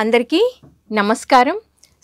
అందరికీ నమస్కారం.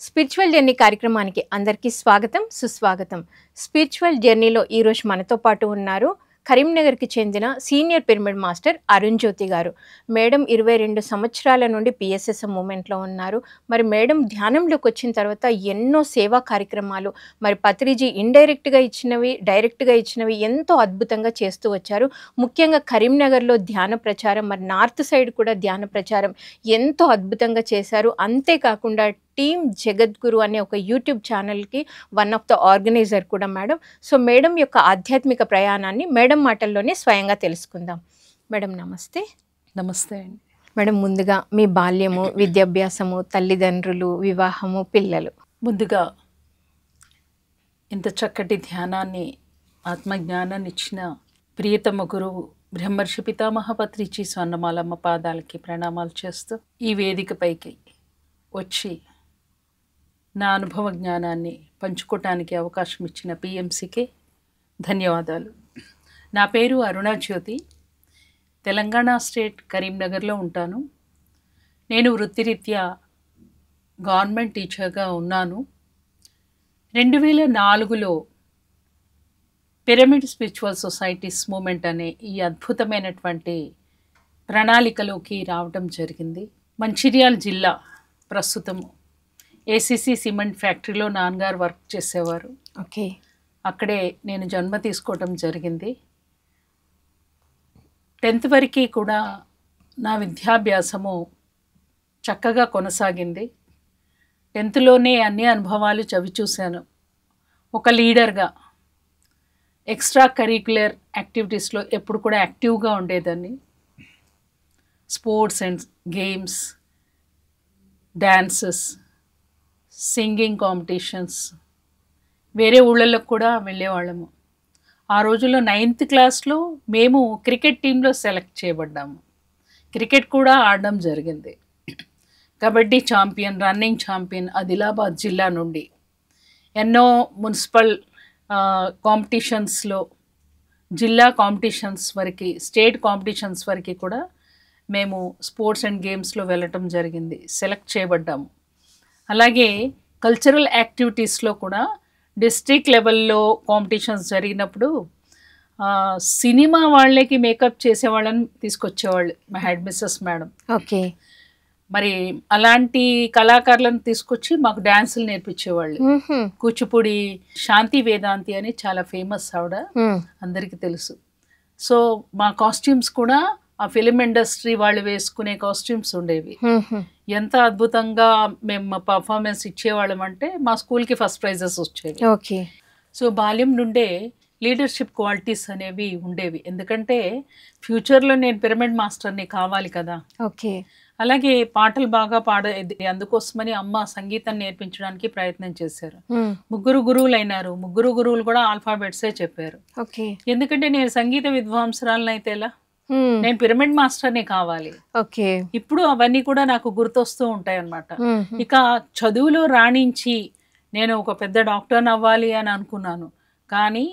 Spiritual journey కార్యక్రమానికి అందరికీ స్వాగతం, సుస్వాగతం. స్పిరిచువల్ జర్నీలో ఈరోజు మనతో పాటు ఉన్నారు కరీంనగర్కి చెందిన సీనియర్ పిరమిడ్ మాస్టర్ అరుణ్ జ్యోతి గారు. మేడం 22 సంవత్సరాల నుండి పిఎస్ఎస్ఎం మూమెంట్లో ఉన్నారు. మరి మేడం ధ్యానంలోకి వచ్చిన తర్వాత ఎన్నో సేవా కార్యక్రమాలు, మరి పత్రిజీ ఇండైరెక్ట్గా ఇచ్చినవి, డైరెక్ట్గా ఇచ్చినవి ఎంతో అద్భుతంగా చేస్తూ వచ్చారు. ముఖ్యంగా కరీంనగర్లో ధ్యాన ప్రచారం, మరి నార్త్ సైడ్ కూడా ధ్యాన ప్రచారం ఎంతో అద్భుతంగా చేశారు. అంతేకాకుండా టీమ్ జగద్గురు అనే ఒక యూట్యూబ్ ఛానల్కి వన్ ఆఫ్ ద ఆర్గనైజర్ కూడా మేడం. సో మేడం యొక్క ఆధ్యాత్మిక ప్రయాణాన్ని మేడం మాటల్లోనే స్వయంగా తెలుసుకుందాం. మేడం నమస్తే. నమస్తే అండి. మేడం ముందుగా మీ బాల్యము, విద్యాభ్యాసము, తల్లిదండ్రులు, వివాహము, పిల్లలు. ముందుగా ఇంత చక్కటి ధ్యానాన్ని, ఆత్మజ్ఞానాన్ని ఇచ్చిన ప్రియతమ గురువు బ్రహ్మర్షి పితామహ పత్రిజీ స్వర్ణమాలమ్మ పాదాలకి ప్రణామాలు చేస్తూ ఈ వేదికపైకి వచ్చి నా అనుభవ జ్ఞానాన్ని పంచుకోవటానికి అవకాశం ఇచ్చిన పిఎంసికి ధన్యవాదాలు. నా పేరు అరుణ జ్యోతి. తెలంగాణ స్టేట్ కరీంనగర్లో ఉంటాను. నేను వృత్తిరీత్యా గవర్నమెంట్ టీచర్గా ఉన్నాను. 2004లో పిరమిడ్ స్పిరిచువల్ సొసైటీస్ మూమెంట్ అనే ఈ అద్భుతమైనటువంటి ప్రణాళికలోకి రావడం జరిగింది. మంచిర్యాల జిల్లా, ప్రస్తుతం ఏసీసీ సిమెంట్ ఫ్యాక్టరీలో నాన్నగారు వర్క్ చేసేవారు. ఓకే. అక్కడే నేను జన్మ తీసుకోవటం జరిగింది. 10th వరకు కూడా నా విద్యాభ్యాసము చక్కగా కొనసాగింది. 10thలోనే అన్ని అనుభవాలు చవిచూశాను. ఒక లీడర్గా ఎక్స్ట్రా కరిక్యులర్ యాక్టివిటీస్లో ఎప్పుడు కూడా యాక్టివ్గా ఉండేదాన్ని. Sports and games, dances, singing competitions, వేరే ఊళ్ళల్లో కూడా వెళ్ళేవాళ్ళము. ఆ రోజుల్లో 9th క్లాస్లో మేము క్రికెట్ టీంలో సెలెక్ట్ చేయబడ్డాము. క్రికెట్ కూడా ఆడడం జరిగింది. Kabaddi champion, running champion Adilabad జిల్లా నుండి ఎన్నో మున్సిపల్ కాంపిటీషన్స్లో, జిల్లా కాంపిటీషన్స్ వరకు, స్టేట్ కాంపిటీషన్స్ వరకు కూడా మేము స్పోర్ట్స్ అండ్ గేమ్స్లో వెళ్ళటం జరిగింది, సెలెక్ట్ చేయబడ్డాము. అలాగే కల్చరల్ యాక్టివిటీస్లో కూడా డిస్ట్రిక్ట్ లెవెల్లో కాంపిటీషన్స్ జరిగినప్పుడు సినిమా వాళ్ళకి మేకప్ చేసేవాళ్ళని తీసుకొచ్చేవాళ్ళు మా హెడ్ మిస్సెస్ మేడం. ఓకే. మరి అలాంటి కళాకారులను తీసుకొచ్చి మాకు డ్యాన్సులు నేర్పించేవాళ్ళు. కూచిపూడి శాంతి వేదాంతి అని చాలా ఫేమస్ ఆవిడ, అందరికీ తెలుసు. సో మా కాస్ట్యూమ్స్ కూడా ఆ ఫిలిం ఇండస్ట్రీ వాళ్ళు వేసుకునే కాస్ట్యూమ్స్ ఉండేవి. ఎంత అద్భుతంగా మేము పర్ఫార్మెన్స్ ఇచ్చేవాళ్ళం అంటే మా స్కూల్కి ఫస్ట్ ప్రైజెస్ వచ్చేవి. ఓకే. సో బాల్యం నుండే లీడర్షిప్ క్వాలిటీస్ అనేవి ఉండేవి. ఎందుకంటే ఫ్యూచర్లో నేను పిరమిడ్ మాస్టర్ని కావాలి కదా. ఓకే. అలాగే పాటలు బాగా పాడేది, అందుకోసమని అమ్మ సంగీతం నేర్పించడానికి ప్రయత్నం చేశారు. 3 గురువులు అయినారు. 3 గురువులు కూడా ఆల్ఫాబెట్సే చెప్పారు. ఓకే. ఎందుకంటే నేను సంగీత విద్వాంసరాలను అయితే ఎలా, నేను పిరమిడ్ మాస్టర్ని కావాలి. ఓకే. ఇప్పుడు అవన్నీ కూడా నాకు గుర్తొస్తూ ఉంటాయి అన్నమాట. ఇక చదువులో రాణించి నేను ఒక పెద్ద డాక్టర్ని అవ్వాలి అని అనుకున్నాను. కానీ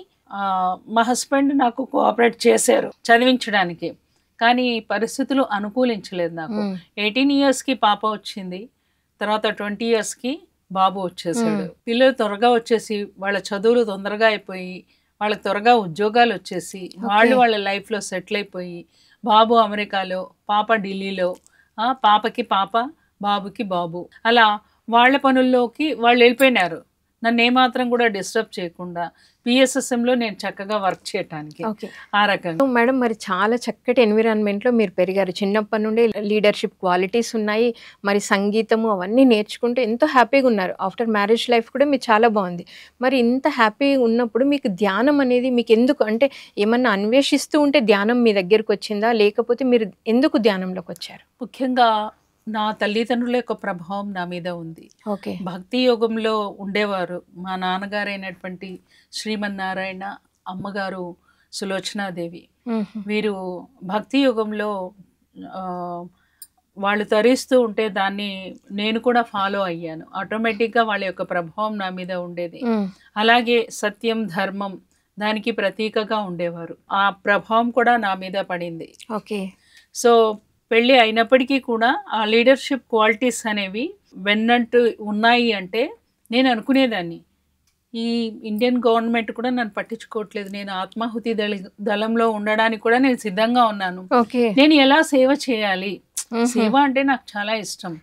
మా హస్బెండ్ నాకు కోఆపరేట్ చేశారు చదివించడానికి. కానీ పరిస్థితులు అనుకూలించలేదు నాకు. 18 ఇయర్స్కి పాప వచ్చింది, తర్వాత 20 ఇయర్స్కి బాబు వచ్చేసాడు. పిల్లలు త్వరగా వచ్చేసి వాళ్ళ చదువులు తొందరగా అయిపోయి, వాళ్ళకి త్వరగా ఉద్యోగాలు వచ్చేసి వాళ్ళు వాళ్ళ లైఫ్లో సెటిల్ అయిపోయి, బాబు అమెరికాలో, పాప ఢిల్లీలో, పాపకి పాప, బాబుకి బాబు, అలా వాళ్ళ పనుల్లోకి వాళ్ళు వెళ్ళిపోయినారు. నన్ను ఏమాత్రం కూడా డిస్టర్బ్ చేయకుండా పిఎస్ఎస్ఎంలో నేను చక్కగా వర్క్ చేయటానికి ఆ రకంగా. మేడం మరి చాలా చక్కటి ఎన్విరాన్మెంట్లో మీరు పెరిగారు. చిన్నప్పటి నుండి లీడర్షిప్ క్వాలిటీస్ ఉన్నాయి, మరి సంగీతము అవన్నీ నేర్చుకుంటూ ఎంతో హ్యాపీగా ఉన్నారు. ఆఫ్టర్ మ్యారేజ్ లైఫ్ కూడా మీరు చాలా బాగుంది. మరి ఇంత హ్యాపీగా ఉన్నప్పుడు మీకు ధ్యానం అనేది మీకు ఎందుకు, అంటే ఏమన్నా అన్వేషిస్తూ ఉంటే ధ్యానం మీ దగ్గరకు వచ్చిందా, లేకపోతే మీరు ఎందుకు ధ్యానంలోకి వచ్చారు? ముఖ్యంగా నా తల్లిదండ్రుల యొక్క ప్రభావం నా మీద ఉంది. ఓకే. భక్తి యోగంలో ఉండేవారు. మా నాన్నగారు అయినటువంటి శ్రీమన్నారాయణ, అమ్మగారు సులోచనాదేవి, వీరు భక్తి యోగంలో వాళ్ళు తరిస్తూ ఉంటే దాన్ని నేను కూడా ఫాలో అయ్యాను. ఆటోమేటిక్గా వాళ్ళ యొక్క ప్రభావం నా మీద ఉండేది. అలాగే సత్యం, ధర్మం దానికి ప్రతీకగా ఉండేవారు. ఆ ప్రభావం కూడా నా మీద పడింది. ఓకే. సో పెళ్ళి అయినప్పటికీ కూడా ఆ లీడర్షిప్ క్వాలిటీస్ అనేవి వెన్నట్టు ఉన్నాయి అంటే నేను అనుకునేదాన్ని ఈ ఇండియన్ గవర్నమెంట్ కూడా నన్ను పట్టించుకోవట్లేదు, నేను ఆత్మాహుతి దళంలో ఉండడానికి కూడా నేను సిద్ధంగా ఉన్నాను, నేను ఎలా సేవ చేయాలి, సేవ అంటే నాకు చాలా ఇష్టం,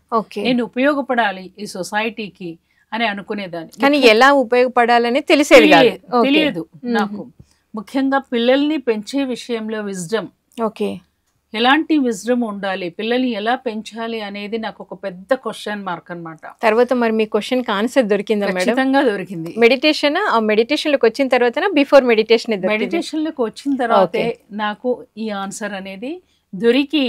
నేను ఉపయోగపడాలి ఈ సొసైటీకి అని అనుకునేదాన్ని. కానీ ఎలా ఉపయోగపడాలని తెలియదు నాకు. ముఖ్యంగా పిల్లల్ని పెంచే విషయంలో విజ్డమ్, ఎలాంటి విజ్డమ్ ఉండాలి, పిల్లల్ని ఎలా పెంచాలి అనేది నాకు ఒక పెద్ద క్వశ్చన్ మార్క్ అన్నమాట. తర్వాత మరి మీ క్వశ్చన్ కి ఆన్సర్ దొరికిందా? ఖచ్చితంగా దొరికింది. మెడిటేషన్, ఆ మెడిటేషన్ లోకి వచ్చిన తర్వాత బిఫోర్ మెడిటేషన్ లోకి వచ్చిన తర్వాతే నాకు ఈ ఆన్సర్ అనేది దొరికి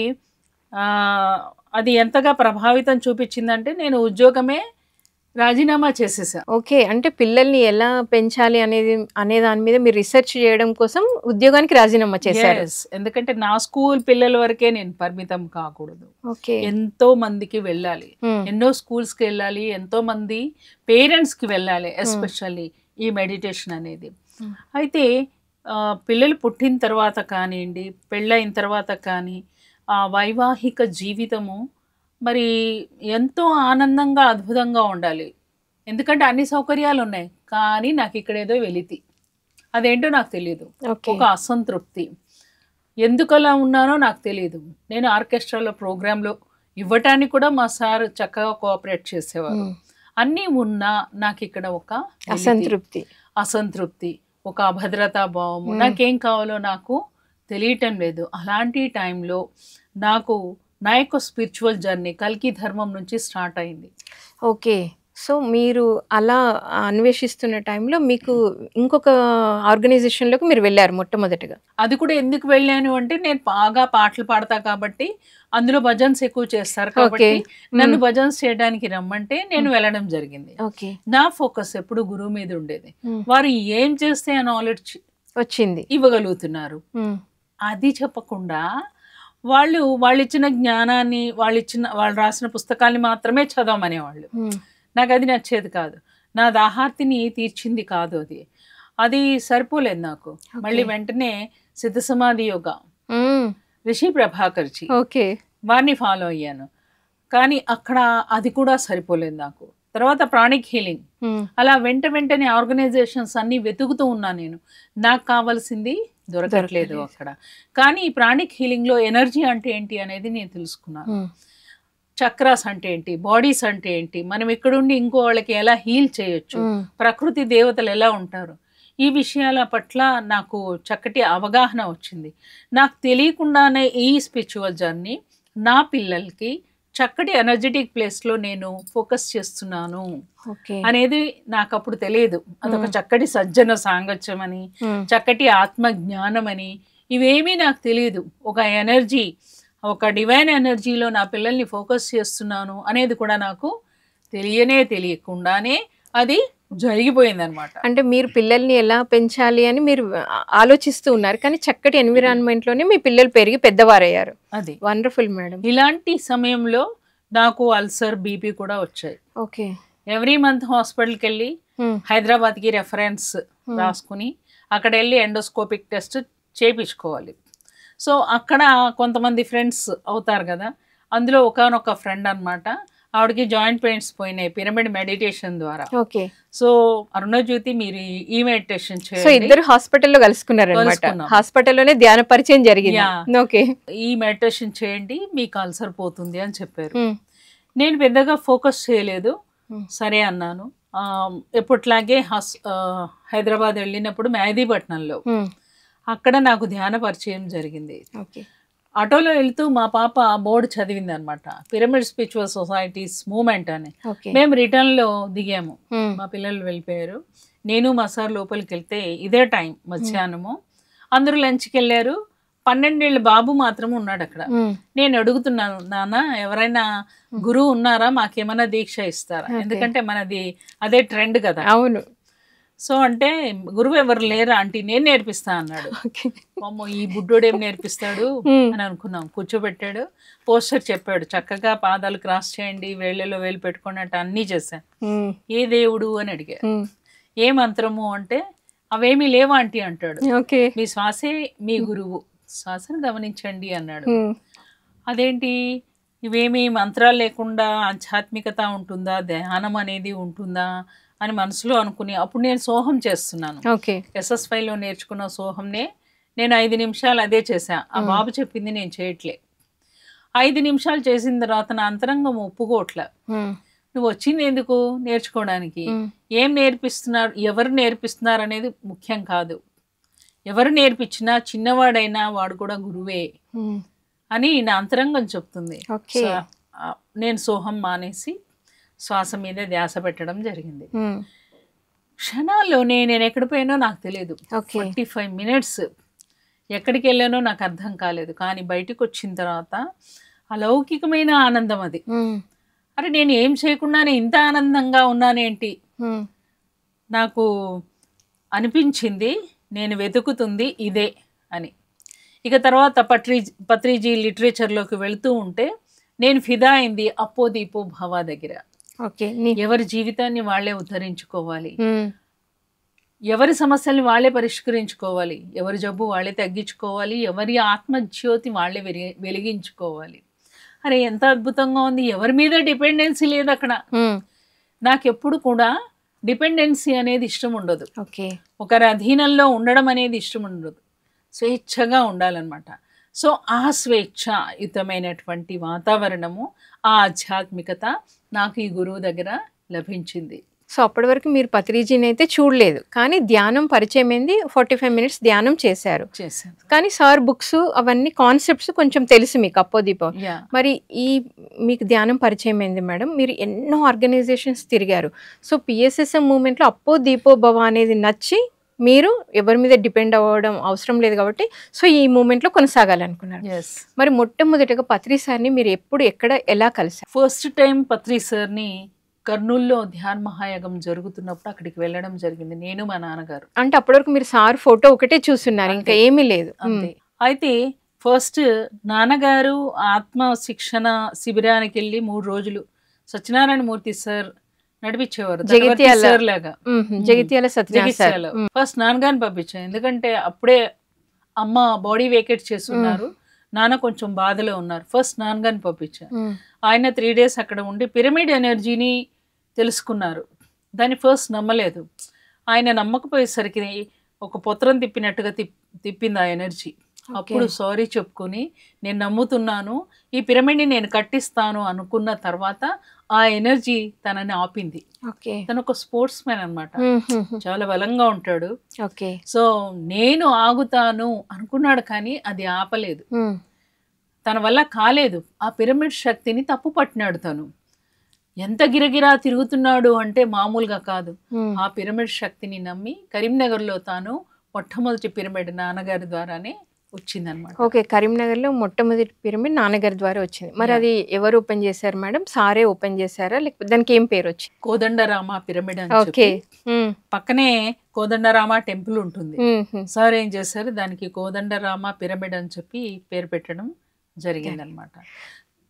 అది ఎంతగా ప్రభావితం చూపించిందంటే నేను ఉద్యోగమే రాజీనామా చేసేసా. ఓకే, అంటే పిల్లల్ని ఎలా పెంచాలి అనే దాని మీద మీరు రీసెర్చ్ చేయడం కోసం ఉద్యోగానికి రాజీనామా చేశారు. ఎందుకంటే నా స్కూల్ పిల్లల వరకే నేను పరిమితం కాకూడదు, ఎంతో మందికి వెళ్ళాలి, ఎన్నో స్కూల్స్ కి వెళ్ళాలి, ఎంతో మంది పేరెంట్స్ కి వెళ్ళాలి, ఎస్పెషల్లీ ఈ మెడిటేషన్ అనేది. అయితే పిల్లలు పుట్టిన తర్వాత కానివ్వండి, పెళ్ళైన తర్వాత కానీ ఆ వైవాహిక జీవితము మరి ఎంతో ఆనందంగా అద్భుతంగా ఉండాలి. ఎందుకంటే అన్ని సౌకర్యాలు ఉన్నాయి, కానీ నాకు ఇక్కడ ఏదో వెలితి, అదేంటో నాకు తెలియదు, ఒక అసంతృప్తి, ఎందుకు అలా ఉన్నానో నాకు తెలియదు. నేను ఆర్కెస్ట్రాలో ప్రోగ్రాంలో ఇవ్వటానికి కూడా మా సార్ చక్కగా కోఆపరేట్ చేసేవారు. అన్నీ ఉన్నా నాకు ఇక్కడ ఒక అసంతృప్తి, ఒక అభద్రతా భావము, నాకేం కావాలో నాకు తెలియటం లేదు. అలాంటి టైంలో నాకు నా యొక్క స్పిరిచువల్ జర్నీ కల్కి ధర్మం నుంచి స్టార్ట్ అయింది. ఓకే, సో మీరు అలా అన్వేషిస్తున్న టైంలో మీకు ఇంకొక ఆర్గనైజేషన్లోకి మీరు వెళ్ళారు మొట్టమొదటిగా. అది కూడా ఎందుకు వెళ్ళాను అంటే నేను బాగా పాటలు పాడతా కాబట్టి అందులో భజన్స్ ఎక్కువ చేస్తారు కాబట్టి నన్ను భజన్స్ చేయడానికి రమ్మంటే నేను వెళ్ళడం జరిగింది. నా ఫోకస్ ఎప్పుడు గురువు మీద ఉండేది. వారు ఏం చేస్తే ఆ నాలెడ్జ్ వచ్చింది ఇవ్వగలుగుతున్నారు అది చెప్పకుండా వాళ్ళు ఇచ్చిన జ్ఞానాన్ని వాళ్ళు రాసిన పుస్తకాన్ని మాత్రమే చదవమనేవాళ్ళు. నాకు అది నచ్చేది కాదు, నా దాహార్తిని తీర్చింది కాదు, అది సరిపోలేదు నాకు. మళ్ళీ వెంటనే సిద్ధ సమాధి యోగా రిషి ప్రభాకర్జీ వారిని ఫాలో అయ్యాను, కానీ అక్కడ అది కూడా సరిపోలేదు నాకు. తర్వాత ప్రాణిక్ హీలింగ్, అలా వెంటనే ఆర్గనైజేషన్స్ అన్ని వెతుకుతూ ఉన్నా నేను, నాకు కావాల్సింది దొరకట్లేదు అక్కడ. కానీ ఈ ప్రాణిక్ హీలింగ్ లో ఎనర్జీ అంటే ఏంటి అనేది నేను తెలుసుకున్నాను. చక్రాస్ అంటే ఏంటి, బాడీస్ అంటే ఏంటి, మనం ఇక్కడుండి ఇంకో వాళ్ళకి ఎలా హీల్ చేయొచ్చు, ప్రకృతి దేవతలు ఎలా ఉంటారు, ఈ విషయాల పట్ల నాకు చక్కటి అవగాహన వచ్చింది. నాకు తెలియకుండానే ఈ స్పిరిచువల్ జర్నీ నా పిల్లలకి చక్కటి ఎనర్జెటిక్ ప్లేస్లో నేను ఫోకస్ చేస్తున్నాను అనేది నాకు అప్పుడు తెలియదు. అదొక చక్కటి సజ్జన సాంగత్యం అని, చక్కటి ఆత్మ జ్ఞానం అని, ఇవేమీ నాకు తెలియదు. ఒక ఎనర్జీ, ఒక డివైన్ ఎనర్జీలో నా పిల్లల్ని ఫోకస్ చేస్తున్నాను అనేది కూడా నాకు తెలియకుండానే అది జరిగిపోయింది అనమాట. అంటే మీరు పిల్లల్ని ఎలా పెంచాలి అని మీరు ఆలోచిస్తూ ఉన్నారు, కానీ చక్కటి ఎన్విరాన్మెంట్ లోనే మీ పిల్లలు పెరిగి పెద్దవారయ్యారు. అది వండర్ఫుల్ మేడం. ఇలాంటి సమయంలో నాకు అల్సర్, బీపీ కూడా వచ్చాయి. ఓకే, ఎవ్రీ మంత్ హాస్పిటల్కి వెళ్ళి హైదరాబాద్కి రెఫరెన్స్ రాసుకుని అక్కడ వెళ్ళి ఎండోస్కోపిక్ టెస్ట్ చేయించుకోవాలి. సో అక్కడ కొంతమంది ఫ్రెండ్స్ అవుతారు కదా, అందులో ఒకనొక ఫ్రెండ్ అనమాట, ఆవిడకి జాయింట్ పెయిన్స్ పోయినాయి పిరమిడ్ మెడిటేషన్ ద్వారా. ఓకే, సో అరుణజ్యోతి మీరు ఈ మెడిటేషన్ చేయండి. సో ఇద్దరు హాస్పిటల్లో కలుసుకున్నారు, హాస్పిటల్లోనే ధ్యాన పరిచయం జరిగింది. ఓకే, ఈ మెడిటేషన్ చేయండి మీకు అల్సర్ పోతుంది అని చెప్పారు. నేను పెద్దగా ఫోకస్ చేయలేదు, సరే అన్నాను. ఎప్పట్లాగే హైదరాబాద్ వెళ్ళినప్పుడు మెహదీపట్నంలో అక్కడ నాకు ధ్యాన పరిచయం జరిగింది. ఆటోలో వెళ్తూ మా పాప బోర్డు చదివింది అనమాట, పిరమిడ్ స్పిరిచువల్ సొసైటీస్ మూవ్మెంట్ అని. మేము రిటర్న్ లో దిగాము, మా పిల్లలు వెళ్ళిపోయారు, నేను మా సార్ లోపలికి వెళ్తే ఇదే టైం మధ్యాహ్నము, అందరూ లంచ్కి వెళ్ళారు, 12 ఏళ్ళ బాబు మాత్రం ఉన్నాడు అక్కడ. నేను అడుగుతున్నాను, నాన్న ఎవరైనా గురువు ఉన్నారా, మాకేమైనా దీక్ష ఇస్తారా, ఎందుకంటే మనది అదే ట్రెండ్ కదా. అవును. సో అంటే గురువు ఎవరు లేరా ఆంటీ, నేను నేర్పిస్తా అన్నాడు. అమ్మో ఈ బుడ్డోడు ఏం నేర్పిస్తాడు అని అనుకున్నాం. కూర్చోబెట్టాడు, పోస్టర్ చెప్పాడు, చక్కగా పాదాలు క్రాస్ చేయండి, వేళ్ళలో వేలు పెట్టుకోండి అంటే అన్నీ చేశాను. ఏ దేవుడు అని అడిగా, ఏ మంత్రము అంటే అవేమీ లేవా ఆంటీ అంటాడు. మీ శ్వాసే మీ గురువు, శ్వాసను గమనించండి అన్నాడు. అదేంటి ఇవేమి మంత్రాలు లేకుండా ఆధ్యాత్మికత ఉంటుందా, ధ్యానం అనేది ఉంటుందా అని మనసులో అనుకుని అప్పుడు నేను సోహం చేస్తున్నాను. ఓకే. SSFIలో నేర్చుకున్న సోహంనే నేను 5 నిమిషాలు అదే చేశా. ఆ బాబు చెప్పింది నేను చేయట్లే. 5 నిమిషాలు చేసిన తర్వాత నా అంతరంగం ఒప్పుకోవట్లే. నువ్వు వచ్చింది ఎందుకు? నేర్చుకోవడానికి. ఏం నేర్పిస్తున్నారు, ఎవరు నేర్పిస్తున్నారు అనేది ముఖ్యం కాదు. ఎవరు నేర్పించినా చిన్నవాడైనా వాడు కూడా గురువే అని నా అంతరంగం చెప్తుంది. ఓకే. నేను సోహం మానేసి శ్వాస మీద ధ్యాస పెట్టడం జరిగింది. క్షణాల్లోనే నేను ఎక్కడ పోయానో నాకు తెలియదు. 45 మినిట్స్ ఎక్కడికి వెళ్ళానో నాకు అర్థం కాలేదు. కానీ బయటకు వచ్చిన తర్వాత అలౌకికమైన ఆనందం అది. అరే నేను ఏం చేయకుండానే ఇంత ఆనందంగా ఉన్నానేంటి నాకు అనిపించింది. నేను వెతుకుతుంది ఇదే అని. ఇక తర్వాత పత్రిజీ లిటరేచర్లోకి వెళుతూ ఉంటే నేను ఫిదా అయింది అప్పో దీపో భవ దగ్గర. ఎవరి జీవితాన్ని వాళ్ళే ఉద్ధరించుకోవాలి, ఎవరి సమస్యల్ని వాళ్ళే పరిష్కరించుకోవాలి, ఎవరి జబ్బు వాళ్ళే తగ్గించుకోవాలి, ఎవరి ఆత్మజ్యోతి వాళ్ళే వెలిగించుకోవాలి. అరే ఎంత అద్భుతంగా ఉంది. ఎవరి మీద డిపెండెన్సీ లేదు అక్కడ. నాకు ఎప్పుడు కూడా డిపెండెన్సీ అనేది ఇష్టం ఉండదు. ఒకరి అధీనంలో ఉండడం అనేది ఇష్టం ఉండదు. స్వేచ్ఛగా ఉండాలన్నమాట. సో ఆ స్వేచ్ఛాయుతమైనటువంటి వాతావరణము, ఆ ఆధ్యాత్మికత నాకు ఈ గురువు దగ్గర లభించింది. సో అప్పటి వరకు మీరు పత్రిజీని అయితే చూడలేదు, కానీ ధ్యానం పరిచయం అయింది. 45 మినిట్స్ ధ్యానం చేశారు. కానీ సార్ బుక్స్ అవన్నీ కాన్సెప్ట్స్ కొంచెం తెలుసు మీకు అప్పోదీపం. మరి ఈ మీకు ధ్యానం పరిచయం అయింది మేడం, మీరు ఎన్నో ఆర్గనైజేషన్స్ తిరిగారు. సో PSSM మూవ్మెంట్లో అప్పోదీపో భవ అనేది నచ్చి మీరు ఎవరి మీద డిపెండ్ అవ్వడం అవసరం లేదు కాబట్టి సో ఈ మూమెంట్లో కొనసాగాలనుకున్నారు. మరి మొట్టమొదటిగా పత్రి సార్ని మీరు ఎప్పుడు ఎక్కడ ఎలా కలిసారు? ఫస్ట్ టైం పత్రి సార్ని కర్నూలులో ధ్యాన్ మహాయాగం జరుగుతున్నప్పుడు అక్కడికి వెళ్ళడం జరిగింది, నేను మా నాన్నగారు. అంటే అప్పటి వరకు మీరు సార్ ఫోటో ఒకటే చూస్తున్నారు, ఇంకా ఏమీ లేదు. అయితే ఫస్ట్ నాన్నగారు ఆత్మ శిక్షణ శిబిరానికి వెళ్ళి 3 రోజులు సత్యనారాయణ మూర్తి సార్ నడిపించేవారు. జగిత్యాల ఫస్ట్ నాన్నగారిని పంపించాను, ఎందుకంటే అప్పుడే అమ్మ బాడీ వేకేట్ చేస్తున్నారు, నాన్న కొంచెం బాధలో ఉన్నారు. ఫస్ట్ నాన్నగారిని పంపించాను. ఆయన 3 డేస్ అక్కడ ఉండి పిరమిడ్ ఎనర్జీని తెలుసుకున్నారు. దాన్ని ఫస్ట్ నమ్మలేదు. ఆయన నమ్మకపోయేసరికి ఒక పొత్రం తిప్పినట్టుగా తిప్పింది ఆ ఎనర్జీ. అప్పుడు సారీ చెప్పుకొని నేను నమ్ముతున్నాను, ఈ పిరమిడ్ని నేను కట్టిస్తాను అనుకున్న తర్వాత ఆ ఎనర్జీ తనని ఆపింది. తను ఒక స్పోర్ట్స్ మ్యాన్ అనమాట, చాలా బలంగా ఉంటాడు. సో నేను ఆగుతాను అనుకున్నాడు, కానీ అది ఆపలేదు, తన వల్ల కాలేదు. ఆ పిరమిడ్ శక్తిని తప్పు పట్టినాడు. తను ఎంత గిరగిరా తిరుగుతున్నాడు అంటే మామూలుగా కాదు. ఆ పిరమిడ్ శక్తిని నమ్మి కరీంనగర్లో తాను మొట్టమొదటి పిరమిడ్ నాన్నగారి ద్వారానే వచ్చిందనమాట. ఓకే, కరీంనగర్లో మొట్టమొదటి పిరమిడ్ నాన్నగారి ద్వారా వచ్చింది. మరి అది ఎవరు ఓపెన్ చేశారు మేడం? సారే ఓపెన్ చేశారా, లేకపోతే దానికి ఏం పేరు వచ్చింది? కోదండరామ పిరమిడ్ అని చెప్పి పక్కనే కోదండరామ టెంపుల్ ఉంటుంది. సార్ ఏం చేశారు, దానికి కోదండరామ పిరమిడ్ అని చెప్పి పేరు పెట్టడం జరిగిందనమాట.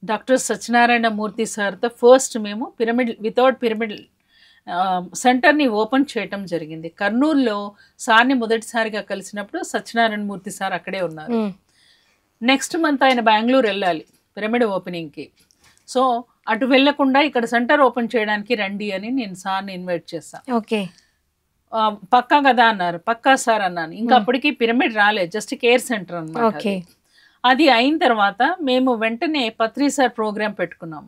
డాక్టర్ సత్యనారాయణ మూర్తి సార్తో ఫస్ట్ మేము పిరమిడ్ వితౌట్ పిరమిడ్ సెంటర్ని ఓపెన్ చేయటం జరిగింది. కర్నూలులో సార్ని మొదటిసారిగా కలిసినప్పుడు సత్యనారాయణ మూర్తి సార్ అక్కడే ఉన్నారు. నెక్స్ట్ మంత్ ఆయన బెంగళూరు వెళ్ళాలి పిరమిడ్ ఓపెనింగ్కి. సో అటు వెళ్లకుండా ఇక్కడ సెంటర్ ఓపెన్ చేయడానికి రండి అని నేను సార్ని ఇన్వైట్ చేశాను. ఓకే, పక్కా కదా అన్నారు. పక్కా సార్ అన్నాను. ఇంకా అప్పటికి పిరమిడ్ రాలేదు, జస్ట్ కేర్ సెంటర్ అన్నమాట. అది అయిన తర్వాత మేము వెంటనే పత్రి సార్ ప్రోగ్రామ్ పెట్టుకున్నాం.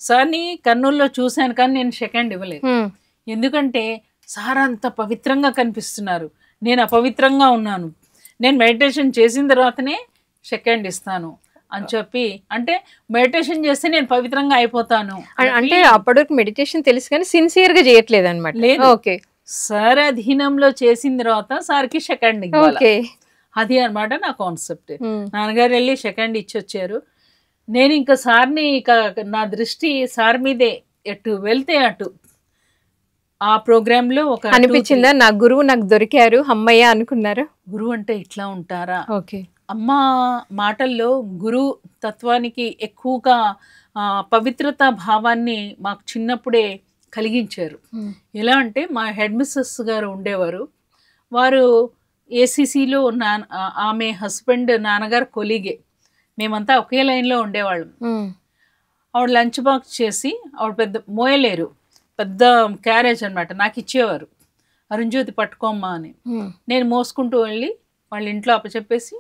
సార్ని కర్నూలులో చూశాను, కానీ నేను సెకండ్ ఇవ్వలేదు. ఎందుకంటే సార్ అంత పవిత్రంగా కనిపిస్తున్నారు, నేను అపవిత్రంగా ఉన్నాను. నేను మెడిటేషన్ చేసిన తర్వాతనే సెకండ్ ఇస్తాను అని చెప్పి, అంటే మెడిటేషన్ చేస్తే నేను పవిత్రంగా అయిపోతాను అంటే అప్పటివరకు మెడిటేషన్ తెలుసు కానీ సిన్సియర్గా చేయట్లేదు అనమాట. లేదు, ఓకే, సార్ అధీనంలో చేసిన తర్వాత సార్కి సెకండ్ ఇవ్వాలి, అది అనమాట నా కాన్సెప్ట్. నాన్నగారు వెళ్ళి సెకండ్ ఇచ్చి వచ్చారు. నేను ఇంకా సార్ని ఇక నా దృష్టి సార్ మీదే, ఎటు వెళ్తే అటు. ఆ ప్రోగ్రాంలో ఒక అనిపించిందా, నా గురువు నాకు దొరికారు అమ్మయ్య అనుకున్నారా? గురువు అంటే ఇట్లా ఉంటారా? ఓకే, అమ్మ మాటల్లో గురు తత్వానికి ఎక్కువగా పవిత్రతా భావాన్ని మాకు చిన్నప్పుడే కలిగించారు. ఎలా అంటే మా హెడ్ మిస్సెస్ గారు ఉండేవారు, వారు ACCలో ఆమె హస్బెండ్ నాన్నగారు కొలీగే. మేమంతా ఒకే లైన్లో ఉండేవాళ్ళం. ఆవిడ లంచ్ బాక్స్ చేసి, ఆవిడ పెద్ద మోయలేరు, పెద్ద క్యారేజ్ అనమాట, నాకు ఇచ్చేవారు, అరుణ్జ్యోతి పట్టుకోమ్మా అని. నేను మోసుకుంటూ వెళ్ళి వాళ్ళ ఇంట్లో అప్పచెప్పేసి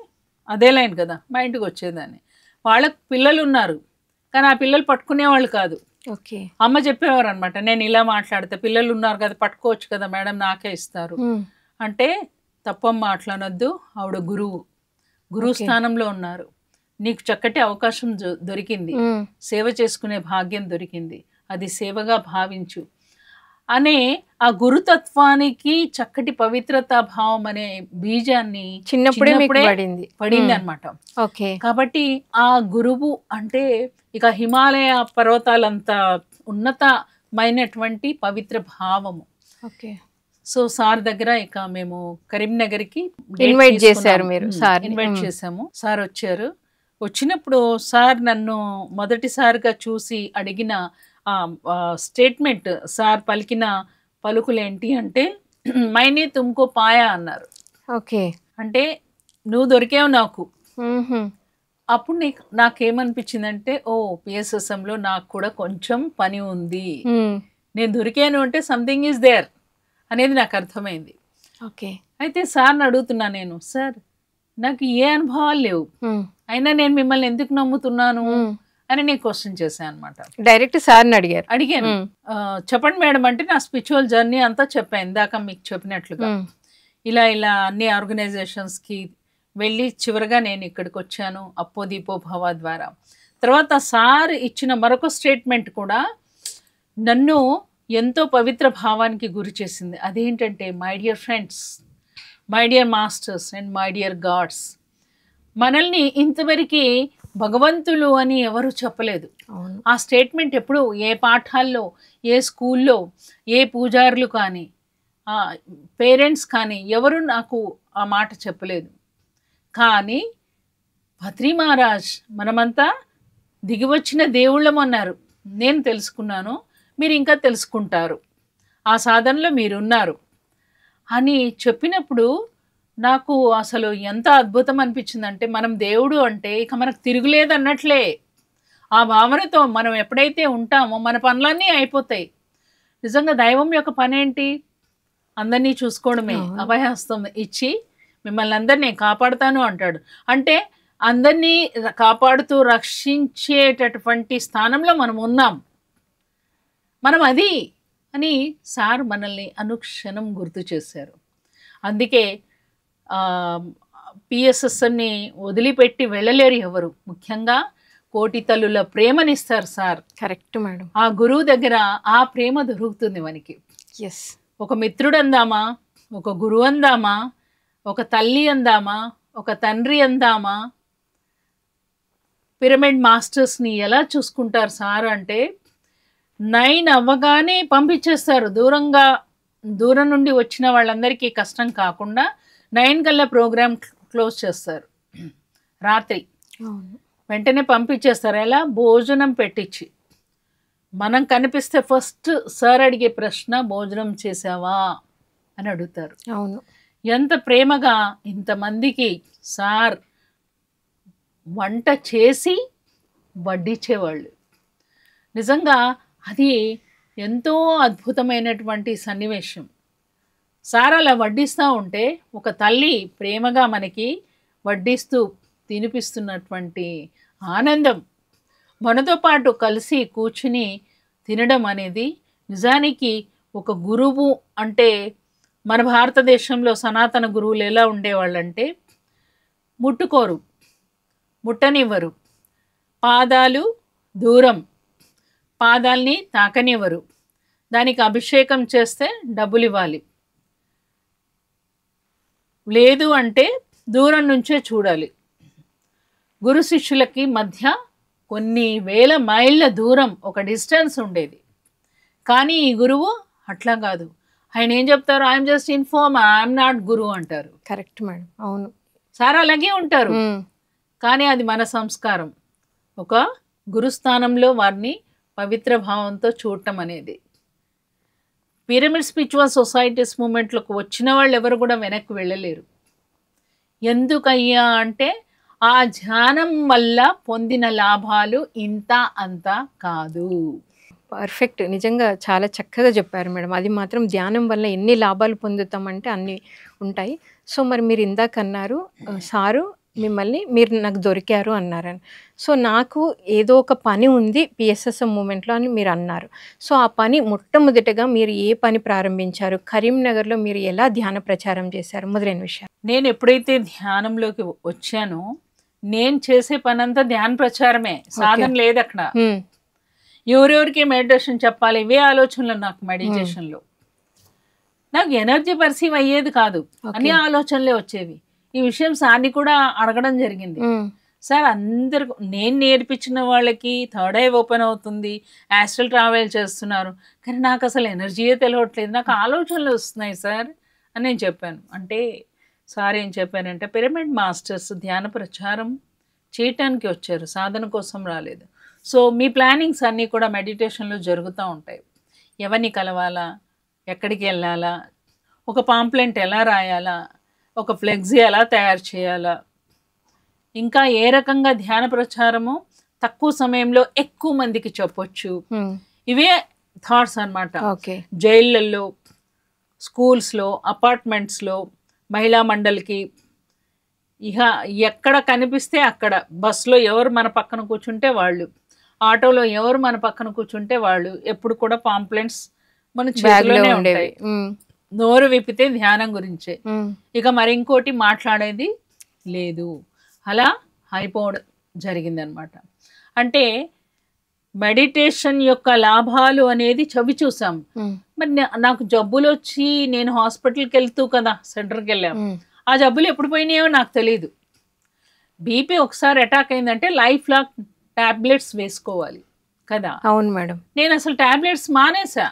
అదే లైన్ కదా మా ఇంటికి వచ్చేదాన్ని. వాళ్ళకు పిల్లలు ఉన్నారు కానీ ఆ పిల్లలు పట్టుకునేవాళ్ళు కాదు. ఓకే. అమ్మ చెప్పేవారు అనమాట, నేను ఇలా మాట్లాడితే పిల్లలు ఉన్నారు కదా పట్టుకోవచ్చు కదా మేడం, నాకే ఇస్తారు అంటే, తప్పమ్మ అట్లా అనొద్దు, ఆవిడ గురువు స్థానంలో ఉన్నారు, నీకు చక్కటి అవకాశం దొరికింది, సేవ చేసుకునే భాగ్యం దొరికింది, అది సేవగా భావించు అనే ఆ గురుతత్వానికి చక్కటి పవిత్రతా భావం అనే బీజాన్ని చిన్నప్పుడే పడింది అనమాట. ఓకే. కాబట్టి ఆ గురువు అంటే ఇక హిమాలయ పర్వతాలంత ఉన్నతమైనటువంటి పవిత్ర భావము. ఓకే. సో సార్ దగ్గర ఇక మేము కరీంనగర్కి ఇన్వైట్ చేశారు మీరు? సార్ ఇన్వైట్ చేశాము. సార్ వచ్చారు. వచ్చినప్పుడు సార్ నన్ను మొదటిసారిగా చూసి అడిగిన స్టేట్మెంట్, సార్ పలికిన పలుకులేంటి అంటే, మైనే తుమ్కో పాయా అన్నారు. ఓకే. అంటే నువ్వు దొరికావు నాకు. అప్పుడు నాకేమనిపించిందంటే, ఓ పిఎస్ఎస్ఎంలో నాకు కూడా కొంచెం పని ఉంది, నేను దొరికాను అంటే సంథింగ్ ఈజ్ దేర్ అనేది నాకు అర్థమైంది. ఓకే. అయితే సార్ని అడుగుతున్నా నేను, సార్ నాకు ఏ అనుభవాలు లేవు, అయినా నేను మిమ్మల్ని ఎందుకు నమ్ముతున్నాను అని నేను క్వశ్చన్ చేశాను అనమాట. డైరెక్ట్ సార్ని అడిగాను. చెప్పండి మేడం అంటే నా స్పిరిచువల్ జర్నీ అంతా చెప్పాను ఇందాక మీకు చెప్పినట్లుగా. ఇలా అన్ని ఆర్గనైజేషన్స్కి వెళ్ళి చివరిగా నేను ఇక్కడికి వచ్చాను అప్పో దీపో భవ ద్వారా. తర్వాత సార్ ఇచ్చిన మరొక స్టేట్మెంట్ కూడా నన్ను ఎంతో పవిత్ర భావానికి గురి చేసింది. అదేంటంటే, my dear friends, my dear masters and my dear God's, మనల్ని ఇంతవరకు భగవంతులు అని ఎవరు చెప్పలేదు. ఆ స్టేట్మెంట్ ఎప్పుడు ఏ పాఠాల్లో, ఏ స్కూల్లో, ఏ పూజారులు కానీ, పేరెంట్స్ కానీ ఎవరు నాకు ఆ మాట చెప్పలేదు. కానీ భద్రీ మహారాజ్ మనమంతా దిగివచ్చిన దేవుళ్ళమన్నారు. నేను తెలుసుకున్నాను, మీరు ఇంకా తెలుసుకుంటారు, ఆ సాధనలో మీరున్నారు అని చెప్పినప్పుడు నాకు అసలు ఎంత అద్భుతం అనిపించిందంటే, మనం దేవుడు అంటే ఇక మనకు తిరుగులేదు అన్నట్లే. ఆ భావనతో మనం ఎప్పుడైతే ఉంటామో మన పనులన్నీ అయిపోతాయి. నిజంగా దైవం యొక్క పని ఏంటి? అందరినీ చూసుకోవడమే. అభయహస్తం ఇచ్చి మిమ్మల్ని అందరినీ కాపాడుతాను అంటాడు. అంటే అందరినీ కాపాడుతూ రక్షించేటటువంటి స్థానంలో మనం ఉన్నాం. మనం అది అని సార్ మనల్ని అనుక్షణం గుర్తు చేశారు. అందుకే పిఎస్ఎస్ఎన్ని వదిలిపెట్టి వెళ్ళలేరు ఎవరు. ముఖ్యంగా కోటి తల్లుల ప్రేమనిస్తారు సార్. Correct madam. ఆ గురువు దగ్గర ఆ ప్రేమ దొరుకుతుంది మనకి. ఎస్. ఒక మిత్రుడు అందామా, ఒక గురువు అందామా, ఒక తల్లి అందామా, ఒక తండ్రి అందామా, పిరమిడ్ మాస్టర్స్ని ఎలా చూసుకుంటారు సార్ అంటే, 9 అవ్వగానే పంపించేస్తారు. దూరం నుండి వచ్చిన వాళ్ళందరికీ కష్టం కాకుండా 9 కల్లా ప్రోగ్రామ్ క్లోజ్ చేస్తారు. రాత్రి వెంటనే పంపించేస్తారు. ఎలా? భోజనం పెట్టించి. మనం కనిపిస్తే ఫస్ట్ సార్ అడిగే ప్రశ్న, భోజనం చేసావా అని అడుగుతారు. అవును. ఎంత ప్రేమగా ఇంతమందికి సార్ వంట చేసి వడ్డించేవాళ్ళు. నిజంగా అది ఎంతో అద్భుతమైనటువంటి సన్నివేశం. సార్ అలా వడ్డిస్తూ ఉంటే ఒక తల్లి ప్రేమగా మనకి వడ్డిస్తూ తినిపిస్తున్నటువంటి ఆనందం, మనతో పాటు కలిసి కూర్చుని తినడం అనేది నిజానికి ఒక గురువు అంటే, మన భారతదేశంలో సనాతన గురువులు ఎలా ఉండేవాళ్ళంటే, ముట్టుకోరు, ముట్టనివ్వరు, పాదాలు దూరం, పాదాల్ని తాకనివ్వరు, దానికి అభిషేకం చేస్తే డబ్బులు ఇవ్వాలి, లేదు అంటే దూరం నుంచే చూడాలి. గురు శిష్యులకి మధ్య కొన్ని వేల మైళ్ళ దూరం ఒక డిస్టెన్స్ ఉండేది. కానీ ఈ గురువు అట్లా కాదు. ఆయన ఏం చెప్తారు? I'm just inform, I'm not guru అంటారు. Correct madam. అవును సార్ అలాగే ఉంటారు. కానీ అది మన సంస్కారం. ఒక గురుస్థానంలో వారిని పవిత్ర భావంతో చూడటం అనేది. పిరమిడ్ స్పిరిచువల్ సొసైటీస్ మూమెంట్లకు వచ్చిన వాళ్ళు ఎవరు కూడా వెనక్కి వెళ్ళలేరు. ఎందుకయ్యా అంటే, ఆ ధ్యానం వల్ల పొందిన లాభాలు ఇంత అంత కాదు. పర్ఫెక్ట్. నిజంగా చాలా చక్కగా చెప్పారు మేడం. అది మాత్రం ధ్యానం వల్ల ఎన్ని లాభాలు పొందుతామంటే అన్నీ ఉంటాయి. సో, మరి మీరు ఇందాక అన్నారు సారు మిమ్మల్ని మీరు నాకు దొరికారు అన్నారని. సో, నాకు ఏదో ఒక పని ఉంది పిఎస్ఎస్ఎం మూవ్‌మెంట్‌లో అని మీరు అన్నారు. సో, ఆ పని మొట్టమొదటగా మీరు ఏ పని ప్రారంభించారు? కరీంనగర్‌లో మీరు ఎలా ధ్యాన ప్రచారం చేశారు? మొదలైన విషయాలు. నేను ఎప్పుడైతే ధ్యానంలోకి వచ్చానో, నేను చేసే పనంతా ధ్యాన ప్రచారమే. సాధన లేదక్కడ. ఎవరెవరికి మెడిటేషన్ చెప్పాలి ఇవే ఆలోచనలు నాకు మెడిటేషన్లో. నాకు ఎనర్జీ పర్సీవ్ అయ్యేది కాదు, అన్ని ఆలోచనలే వచ్చేవి. ఈ విషయం సార్ని కూడా అడగడం జరిగింది. సార్ అందరు నేను నేర్పించిన వాళ్ళకి థర్డ్ ఐ ఓపెన్ అవుతుంది, యాస్ట్రల్ ట్రావెల్ చేస్తున్నారు, కానీ నాకు అసలు ఎనర్జీయే తెలియట్లేదు, నాకు ఆలోచనలు వస్తున్నాయి సార్ అని నేను చెప్పాను. అంటే సార్ ఏం చెప్పారంటే, పిరమిడ్ మాస్టర్స్ ధ్యాన ప్రచారం చేయటానికి వచ్చారు, సాధన కోసం రాలేదు. సో మీ ప్లానింగ్స్ అన్నీ కూడా మెడిటేషన్లో జరుగుతూ ఉంటాయి. ఎవరిని కలవాలా, ఎక్కడికి వెళ్ళాలా, ఒక పాంప్లెంట్ ఎలా రాయాలా, ఒక ఫ్లెక్సీ ఎలా తయారు చేయాలా, ఇంకా ఏ రకంగా ధ్యాన ప్రచారము తక్కువ సమయంలో ఎక్కువ మందికి చెప్పొచ్చు, ఇవే థాట్స్ అన్నమాట. జైళ్ళల్లో, స్కూల్స్లో, అపార్ట్మెంట్స్లో, మహిళా మండలికి, ఇక ఎక్కడ కనిపిస్తే అక్కడ, బస్సులో ఎవరు మన పక్కన కూర్చుంటే వాళ్ళు, ఆటోలో ఎవరు మన పక్కన కూర్చుంటే వాళ్ళు, ఎప్పుడు కూడా పాంప్లెంట్స్ మన చేతిలోనే ఉంటాయి. నోరు విప్పితే ధ్యానం గురించే, ఇక మరి ఇంకోటి మాట్లాడేది లేదు. అలా అయిపోవడం జరిగిందనమాట. అంటే మెడిటేషన్ యొక్క లాభాలు అనేది చవి చూసాం. మరి నాకు జబ్బులు వచ్చి నేను హాస్పిటల్కి వెళ్తూ కదా సెంటర్కి వెళ్ళాము, ఆ జబ్బులు ఎప్పుడు పోయినాయో నాకు తెలియదు. బీపీ ఒకసారి అటాక్ అయిందంటే లైఫ్ లాంగ్ టాబ్లెట్స్ వేసుకోవాలి కదా. అవును మేడం. నేను అసలు టాబ్లెట్స్ మానేసా.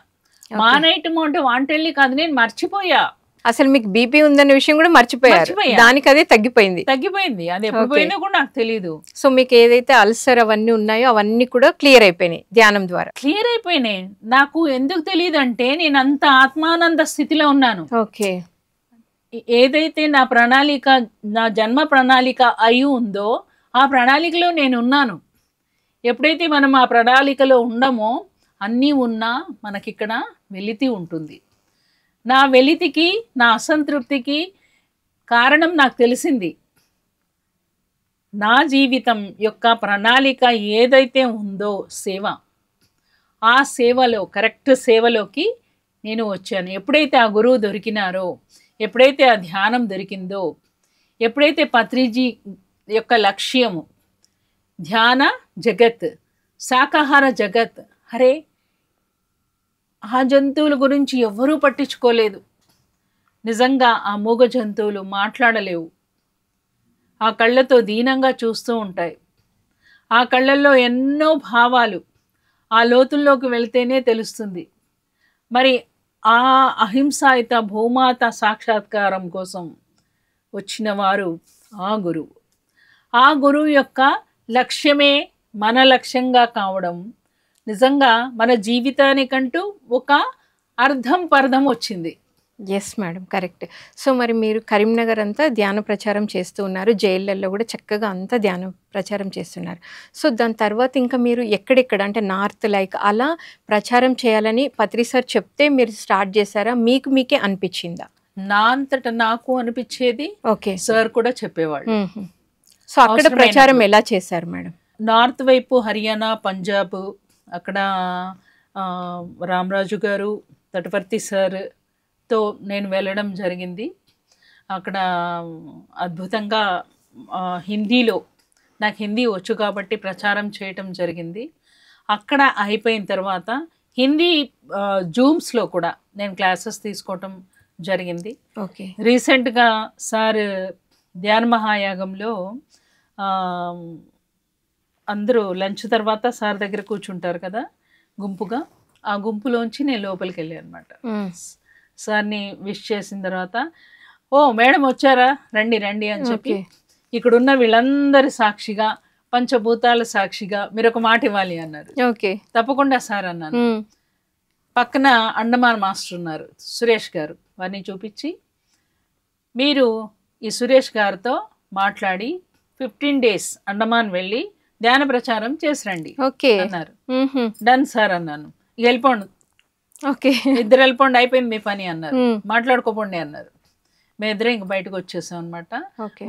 మానేయటము అంటే వాంటెళ్ళి కాదు, నేను మర్చిపోయా. అసలు మీకు బీపీ ఉందన్న విషయం కూడా మర్చిపోయారు. దానికి అదే తగ్గిపోయింది. అది ఎప్పుడు పోయినా కూడా నాకు తెలియదు. సో మీకు ఏదైతే అల్సర్ అవన్నీ ఉన్నాయో అవన్నీ కూడా క్లియర్ అయిపోయినాయి ధ్యానం ద్వారా. క్లియర్ అయిపోయినాయి. నాకు ఎందుకు తెలియదు అంటే నేను అంత ఆత్మానంద స్థితిలో ఉన్నాను. ఓకే. ఏదైతే నా ప్రణాళిక, నా జన్మ ప్రణాళిక అయి ఉందో ఆ ప్రణాళికలో నేను ఉన్నాను. ఎప్పుడైతే మనం ఆ ప్రణాళికలో ఉండమో అన్నీ ఉన్నా మనకిక్కడ వెలితి ఉంటుంది. నా వెలితికి, నా అసంతృప్తికి కారణం నాకు తెలిసింది. నా జీవితం యొక్క ప్రణాళిక ఏదైతే ఉందో సేవ, ఆ సేవలో, కరెక్ట్ సేవలోకి నేను వచ్చాను. ఎప్పుడైతే ఆ గురువు దొరికినారో, ఎప్పుడైతే ఆ ధ్యానం దొరికిందో, ఎప్పుడైతే పత్రిజీ యొక్క లక్ష్యము ధ్యాన జగత్, శాకాహార జగత్, అరే ఆ జంతువుల గురించి ఎవ్వరూ పట్టించుకోలేదు. నిజంగా ఆ మూగ జంతువులు మాట్లాడలేవు, ఆ కళ్ళతో దీనంగా చూస్తూ ఉంటాయి. ఆ కళ్ళల్లో ఎన్నో భావాలు, ఆ లోతుల్లోకి వెళ్తేనే తెలుస్తుంది. మరి ఆ అహింసాయుత భూమాత సాక్షాత్కారం కోసం వచ్చిన వారు ఆ గురువు. ఆ గురువు యొక్క లక్ష్యమే మన లక్ష్యంగా కావడం నిజంగా మన జీవితానికంటూ ఒక అర్థం పర్థం వచ్చింది. Yes madam, correct. సో మరి మీరు కరీంనగర్ అంతా ధ్యాన ప్రచారం చేస్తూ ఉన్నారు, జైళ్ళల్లో కూడా చక్కగా అంతా ధ్యాన ప్రచారం చేస్తున్నారు. సో దాని తర్వాత ఇంకా మీరు ఎక్కడెక్కడ అంటే నార్త్ లైక్ అలా ప్రచారం చేయాలని పత్రి సార్ చెప్తే మీరు స్టార్ట్ చేశారా, మీకు మీకే అనిపించిందా? నా అంతట నాకు అనిపించేది. ఓకే. సార్ కూడా చెప్పేవాళ్ళు. సో అక్కడ ప్రచారం ఎలా చేశారు మేడం? నార్త్ వైపు హర్యానా, పంజాబ్, అక్కడ రామరాజు గారు, తటవర్తి సార్తో నేను వెళ్ళడం జరిగింది. అక్కడ అద్భుతంగా హిందీలో, నాకు హిందీ వచ్చు కాబట్టి ప్రచారం చేయటం జరిగింది. అక్కడ అయిపోయిన తర్వాత హిందీ జూమ్స్లో కూడా నేను క్లాసెస్ తీసుకోవటం జరిగింది. ఓకే. రీసెంట్గా సార్ ధ్యాన మహాయాగంలో అందరూ లంచ్ తర్వాత సార్ దగ్గర కూర్చుంటారు కదా గుంపుగా, ఆ గుంపులోంచి నేను లోపలికి వెళ్ళాను అనమాట. సార్ని విష్ చేసిన తర్వాత, ఓ మేడం వచ్చారా, రండి రండి అని చెప్పి ఇక్కడున్న వీళ్ళందరి సాక్షిగా, పంచభూతాల సాక్షిగా మీరు ఒక మాట ఇవ్వాలి అన్నారు. ఓకే, తప్పకుండా సార్ అన్నాను. పక్కన అండమాన్ మాస్టర్ ఉన్నారు, సురేష్ గారు, వారిని చూపించి మీరు ఈ సురేష్ గారితో మాట్లాడి 15 days అండమాన్ వెళ్ళి ధ్యాన ప్రచారం చేసి రండి ఓకే అన్నారు. డన్ సార్ అన్నాను. ఇక వెళ్ళిపోండి, ఓకే ఇద్దరు వెళ్ళిపోండి, అయిపోయింది మీ పని అన్నారు. మాట్లాడుకోపోండి అన్నారు. మేము ఇద్దరం ఇంక బయటకు వచ్చేసాం అనమాట.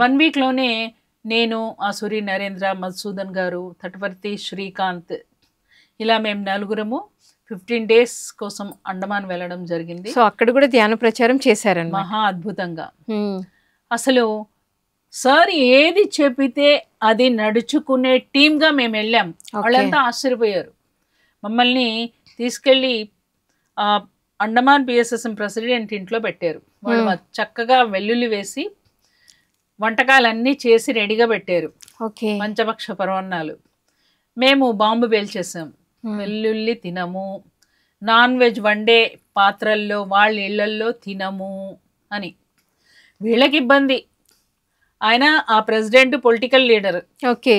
1 week లోనే నేను, ఆసురి నరేంద్ర, మధుసూదన్ గారు, తటవర్తి శ్రీకాంత్, ఇలా మేము నలుగురము 15 days కోసం అండమాన్ వెళ్ళడం జరిగింది. సో అక్కడ కూడా ధ్యాన ప్రచారం చేశారన్నమాట. మహా అద్భుతంగా. అసలు సార్ ఏది చెప్పితే అది నడుచుకునే టీమ్గా మేము వెళ్ళాం. వాళ్ళంతా ఆశ్చర్యపోయారు. మమ్మల్ని తీసుకెళ్ళి అండమాన్ పిఎస్ఎస్ఎం ప్రెసిడెంట్ ఇంట్లో పెట్టారు. వాళ్ళు చక్కగా వెల్లుల్లి వేసి వంటకాలన్నీ చేసి రెడీగా పెట్టారు. పంచపక్ష పరవన్నాలు. మేము బాంబు పేల్చేసాం. వెల్లుల్లి తినము, నాన్ వెజ్ వండే పాత్రల్లో వాళ్ళ ఇళ్లల్లో తినము అని. వీళ్ళకి ఇబ్బంది. ఆయన ఆ ప్రెసిడెంట్ పొలిటికల్ లీడర్. ఓకే,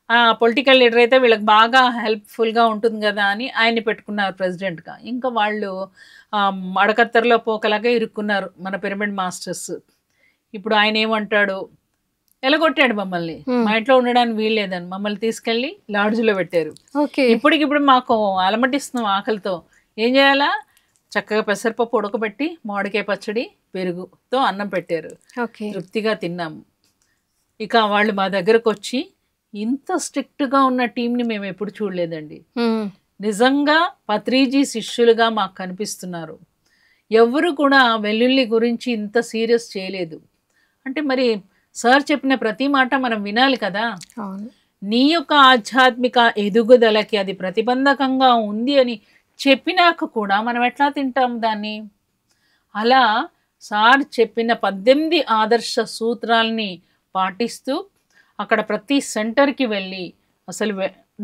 ఆ పొలిటికల్ లీడర్ అయితే వీళ్ళకి బాగా హెల్ప్ఫుల్గా ఉంటుంది కదా అని ఆయన్ని పెట్టుకున్నారు ప్రెసిడెంట్గా. ఇంకా వాళ్ళు అడకత్తరలో పోకలాగా ఇరుక్కున్నారు మన పిరమిడ్ మాస్టర్స్. ఇప్పుడు ఆయన ఏమంటాడు, ఎలగొట్టాడు మమ్మల్ని. మా ఇంట్లో ఉండడానికి వీల్లేదని మమ్మల్ని తీసుకెళ్ళి లాడ్జ్లో పెట్టారు. ఇప్పటికిప్పుడు మాకు అలమటిస్తున్నాం ఆకలితో. ఏం చేయాలా, చక్కగా పెసరపప్పు ఉడకబెట్టి మామిడికాయ పచ్చడి పెరుగుతో అన్నం పెట్టారు. తృప్తిగా తిన్నాము. ఇక వాళ్ళు మా దగ్గరకు వచ్చి, ఇంత స్ట్రిక్ట్గా ఉన్న టీంని మేము ఎప్పుడు చూడలేదండి, నిజంగా పత్రిజీ శిష్యులుగా మాకు కనిపిస్తున్నారు, ఎవరు కూడా వెల్లుల్లి గురించి ఇంత సీరియస్ చేయలేదు అంటే, మరి సార్ చెప్పిన ప్రతి మాట మనం వినాలి కదా. నీ యొక్క ఆధ్యాత్మిక ఎదుగుదలకి అది ప్రతిబంధకంగా ఉంది అని చెప్పినాక కూడా మనం ఎట్లా తింటాం దాన్ని? అలా సార్ చెప్పిన 18 ఆదర్శ సూత్రాల్ని పాటిస్తూ అక్కడ ప్రతి సెంటర్కి వెళ్ళి అసలు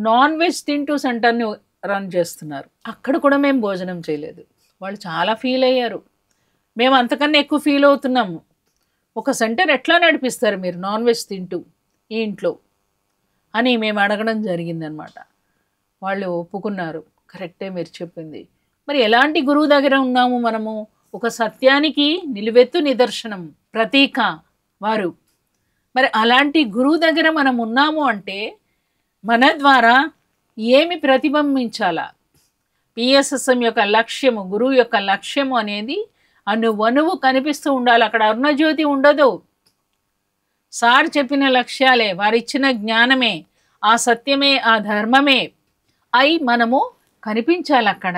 నాన్ వెజ్ తింటూ సెంటర్ని రన్ చేస్తున్నారు. అక్కడ కూడా మేము భోజనం చేయలేదు. వాళ్ళు చాలా ఫీల్ అయ్యారు. మేము అంతకన్నా ఎక్కువ ఫీల్ అవుతున్నాము. ఒక సెంటర్ ఎట్లా నడిపిస్తారు మీరు నాన్ వెజ్ తింటూ ఈ ఇంట్లో అని మేము అడగడం జరిగిందనమాట. వాళ్ళు ఒప్పుకున్నారు, కరెక్టే మీరు చెప్పింది. మరి ఎలాంటి గురువు దగ్గర ఉన్నాము మనము? ఒక సత్యానికి నిలువెత్తు నిదర్శనం, ప్రతీక వారు. మరి అలాంటి గురువు దగ్గర మనం ఉన్నాము అంటే మన ద్వారా ఏమి ప్రతిబింబించాలా? పిఎస్ఎస్ఎం యొక్క లక్ష్యము, గురువు యొక్క లక్ష్యము అనేది అనువనువు కనిపిస్తూ ఉండాలి. అక్కడ అరుణజ్యోతి ఉండదు. సార్ చెప్పిన లక్ష్యాలే, వారిచ్చిన జ్ఞానమే, ఆ సత్యమే, ఆ ధర్మమే అయి మనము కనిపించాలి అక్కడ.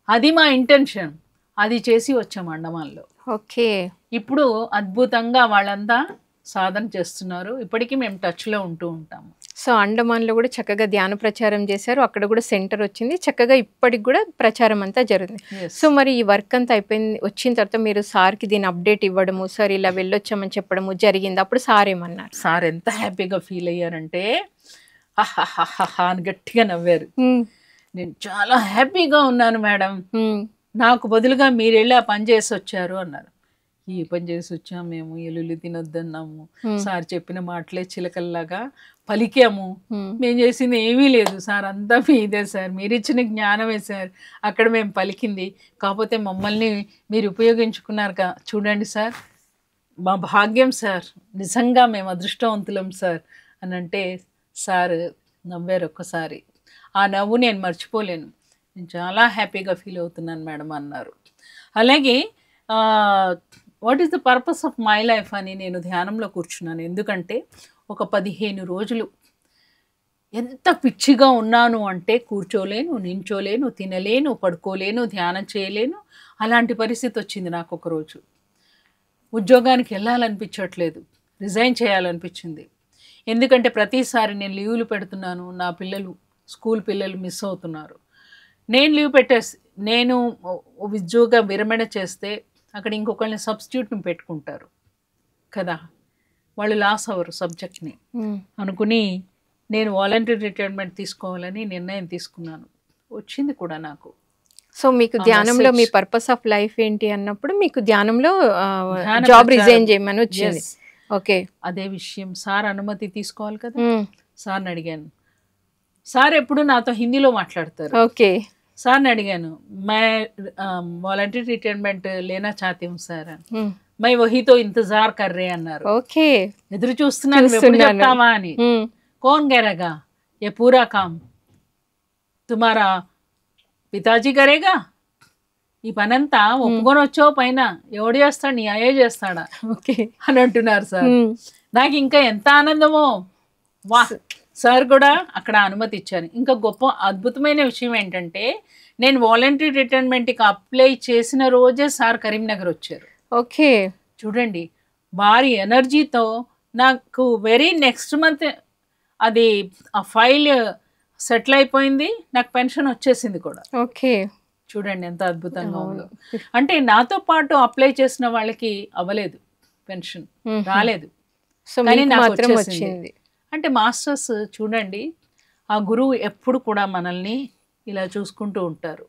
అది మా ఇంటెన్షన్. అది చేసి వచ్చాం అండమాన్లో. ఓకే, ఇప్పుడు అద్భుతంగా వాళ్ళంతా సాధన చేస్తున్నారు. ఇప్పటికీ మేము టచ్లో ఉంటూ ఉంటాము. సో అండమాన్లో కూడా చక్కగా ధ్యాన ప్రచారం చేశారు. అక్కడ కూడా సెంటర్ వచ్చింది, చక్కగా ఇప్పటికి కూడా ప్రచారం అంతా జరుగుతుంది. సో మరి ఈ వర్క్ అంతా అయిపోయింది, వచ్చిన తర్వాత మీరు సార్కి దీని అప్డేట్ ఇవ్వడము, సార్ ఇలా వెళ్ళొచ్చామని చెప్పడము జరిగింది. అప్పుడు సార్ ఏమన్నారు? సార్ ఎంత హ్యాపీగా ఫీల్ అయ్యారంటే హహహహహ అని గట్టిగా నవ్వారు. నేను చాలా హ్యాపీగా ఉన్నాను మేడం, నాకు బదులుగా మీరు వెళ్ళి ఆ పని చేసి వచ్చారు అన్నారు. ఈ పని చేసి వచ్చాము మేము, ఎల్లుల్లి తినొద్దన్నాము, సార్ చెప్పిన మాటలే చిలకల్లాగా పలికాము, మేము చేసింది ఏమీ లేదు సార్, అంతా మీదే సార్, మీరు ఇచ్చిన జ్ఞానమే సార్ అక్కడ మేము పలికింది, కాకపోతే మమ్మల్ని మీరు ఉపయోగించుకున్నారు చూడండి సార్, మా భాగ్యం సార్, నిజంగా మేము అదృష్టవంతులం సార్ అని అంటే సార్ నవ్వారు ఒక్కసారి. ఆ నవ్వు నేను మర్చిపోలేను. నేను చాలా హ్యాపీగా ఫీల్ అవుతున్నాను మేడం అన్నారు. అలాగే what is the purpose of my life అని నేను ధ్యానంలో కూర్చున్నాను. ఎందుకంటే ఒక 15 రోజులు ఎంత పిచ్చిగా ఉన్నాను అంటే కూర్చోలేను, నించోలేను, తినలేను, పడుకోలేను, ధ్యానం చేయలేను, అలాంటి పరిస్థితి వచ్చింది నాకు. ఒకరోజు ఉద్యోగానికి వెళ్ళాలనిపించట్లేదు, రిజైన్ చేయాలనిపించింది. ఎందుకంటే ప్రతిసారి నేను లీవ్లు పెడుతున్నాను, నా పిల్లలు స్కూల్ పిల్లలు మిస్ అవుతున్నారు. నేను లీవ్ పెట్టేసి నేను ఉద్యోగ విరమణ చేస్తే అక్కడ ఇంకొకరిని సబ్స్టిట్యూట్ని పెట్టుకుంటారు కదా, వాళ్ళు లాస్ అవ్వరు సబ్జెక్ట్ని అనుకుని నేను వాలంటీర్ రిటైర్మెంట్ తీసుకోవాలని నిర్ణయం తీసుకున్నాను. వచ్చింది కూడా నాకు. సో మీకు ధ్యానంలో మీ పర్పస్ ఆఫ్ లైఫ్ ఏంటి అన్నప్పుడు మీకు ధ్యానంలో జాబ్ రిజైన్ చేయమని వచ్చింది. ఓకే, అదే విషయం సార్ అనుమతి తీసుకోవాలి కదా. సార్ని అడిగాను. సార్ ఎప్పుడు నాతో హిందీలో మాట్లాడతారు. ఓకే, సార్ని అడిగాను, मैं वॉलंटियर रिटायरमेंट लेना चाहती हूँ सर. మై వహీతో ఇంతజార్ కర్రే అన్నారు. ఓకే, ఎదురు చూస్తున్నాను నువ్వు ఎప్పుడు చెప్తావా అని. కౌన్ కరేగా ఏ పూరా కామ్ తుమారా పితాజీ కరేగా, ఈ పనంతా ఒప్పుకొని వచ్చావు పైన, ఎవడు చేస్తాడు, నీ అయ్యే చేస్తాడా ఓకే అని అంటున్నారు సార్. నాకు ఇంకా ఎంత ఆనందమో. వా, సార్ కూడా అక్కడ అనుమతి ఇచ్చారు. ఇంకా గొప్ప అద్భుతమైన విషయం ఏంటంటే, నేను వాలంటరీ రిటైర్మెంట్కి అప్లై చేసిన రోజే సార్ కరీంనగర్ వచ్చారు. ఓకే, చూడండి, భారీ ఎనర్జీతో నాకు వెరీ నెక్స్ట్ మంత్ అది ఆ ఫైల్ సెటిల్ అయిపోయింది, నాకు పెన్షన్ వచ్చేసింది కూడా. ఓకే, చూడండి ఎంత అద్భుతంగా ఉందో. అంటే నాతో పాటు అప్లై చేసిన వాళ్ళకి అవ్వలేదు, పెన్షన్ రాలేదు, కానీ నాకు వచ్చేసింది. అంటే మాస్టర్స్ చూడండి, ఆ గురువు ఎప్పుడు కూడా మనల్ని ఇలా చూసుకుంటూ ఉంటారు.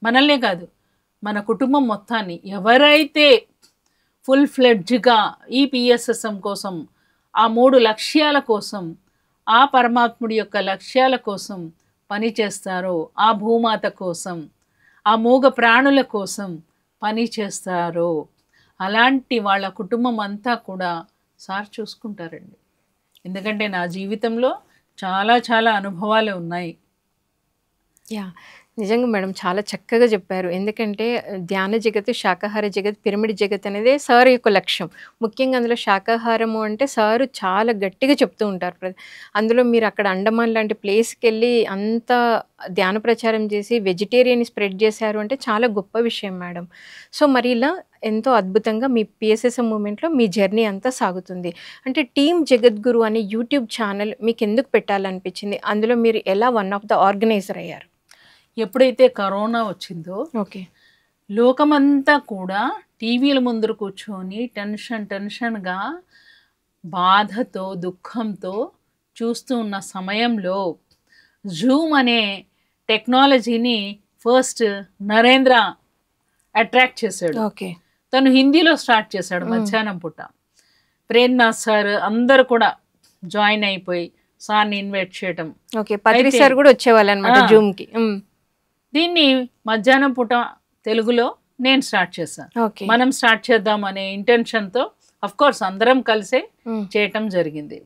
మనల్నే కాదు, మన కుటుంబం మొత్తాన్ని. ఎవరైతే ఫుల్ ఫ్లెడ్జ్గా ఈ పిఎస్ఎస్ఎం కోసం, ఆ 3 లక్ష్యాల కోసం, ఆ పరమాత్ముడి యొక్క లక్ష్యాల కోసం పని చేస్తారో, ఆ భూమాత కోసం, ఆ మూగ ప్రాణుల కోసం పని చేస్తారో, అలాంటి వాళ్ళ కుటుంబం అంతా కూడా సార్ చూసుకుంటారండి. ఎందుకంటే నా జీవితంలో చాలా చాలా అనుభవాలు ఉన్నాయి. యా, నిజంగా మేడం చాలా చక్కగా చెప్పారు. ఎందుకంటే ధ్యాన జగత్, శాకాహార జగత్, పిరమిడ్ జగత్ అనేది సార్ యొక్క లక్ష్యం. ముఖ్యంగా అందులో శాకాహారము అంటే సారు చాలా గట్టిగా చెప్తూ ఉంటారు. అందులో మీరు అక్కడ అండమాన్ లాంటి ప్లేస్కి వెళ్ళి అంత ధ్యాన ప్రచారం చేసి వెజిటేరియన్ స్ప్రెడ్ చేశారు అంటే చాలా గొప్ప విషయం మేడం. సో మరి ఇలా ఎంతో అద్భుతంగా మీ పిఎస్ఎస్ఎం మూమెంట్లో మీ జర్నీ అంతా సాగుతుంది. అంటే టీమ్ జగద్గురు అనే యూట్యూబ్ ఛానల్ మీకు ఎందుకు పెట్టాలనిపించింది? అందులో మీరు ఎలా వన్ ఆఫ్ ద ఆర్గనైజర్ అయ్యారు? ఎప్పుడైతే కరోనా వచ్చిందో, ఓకే, లోకమంతా కూడా టీవీల ముందర కూర్చొని టెన్షన్గా బాధతో దుఃఖంతో చూస్తూ ఉన్న సమయంలో జూమ్ అనే టెక్నాలజీని ఫస్ట్ నరేంద్ర అట్రాక్ట్ చేశాడు. ఓకే, తను హిందీలో స్టార్ట్ చేశాడు మధ్యాహ్నం పూట. ప్రేరణ సార్ అందరు కూడా జాయిన్ అయిపోయి సార్ని ఇన్వైట్ చేయటం. ఓకే, పత్రి సార్ కూడా వచ్చేవాళ్ళు అనమాట జూమ్కి. దీన్ని మధ్యాహ్నం పూట తెలుగులో నేను స్టార్ట్ చేశాను. మనం స్టార్ట్ చేద్దాం అనే ఇంటెన్షన్తో అఫ్ కోర్స్ అందరం కలిసే చేయటం జరిగింది.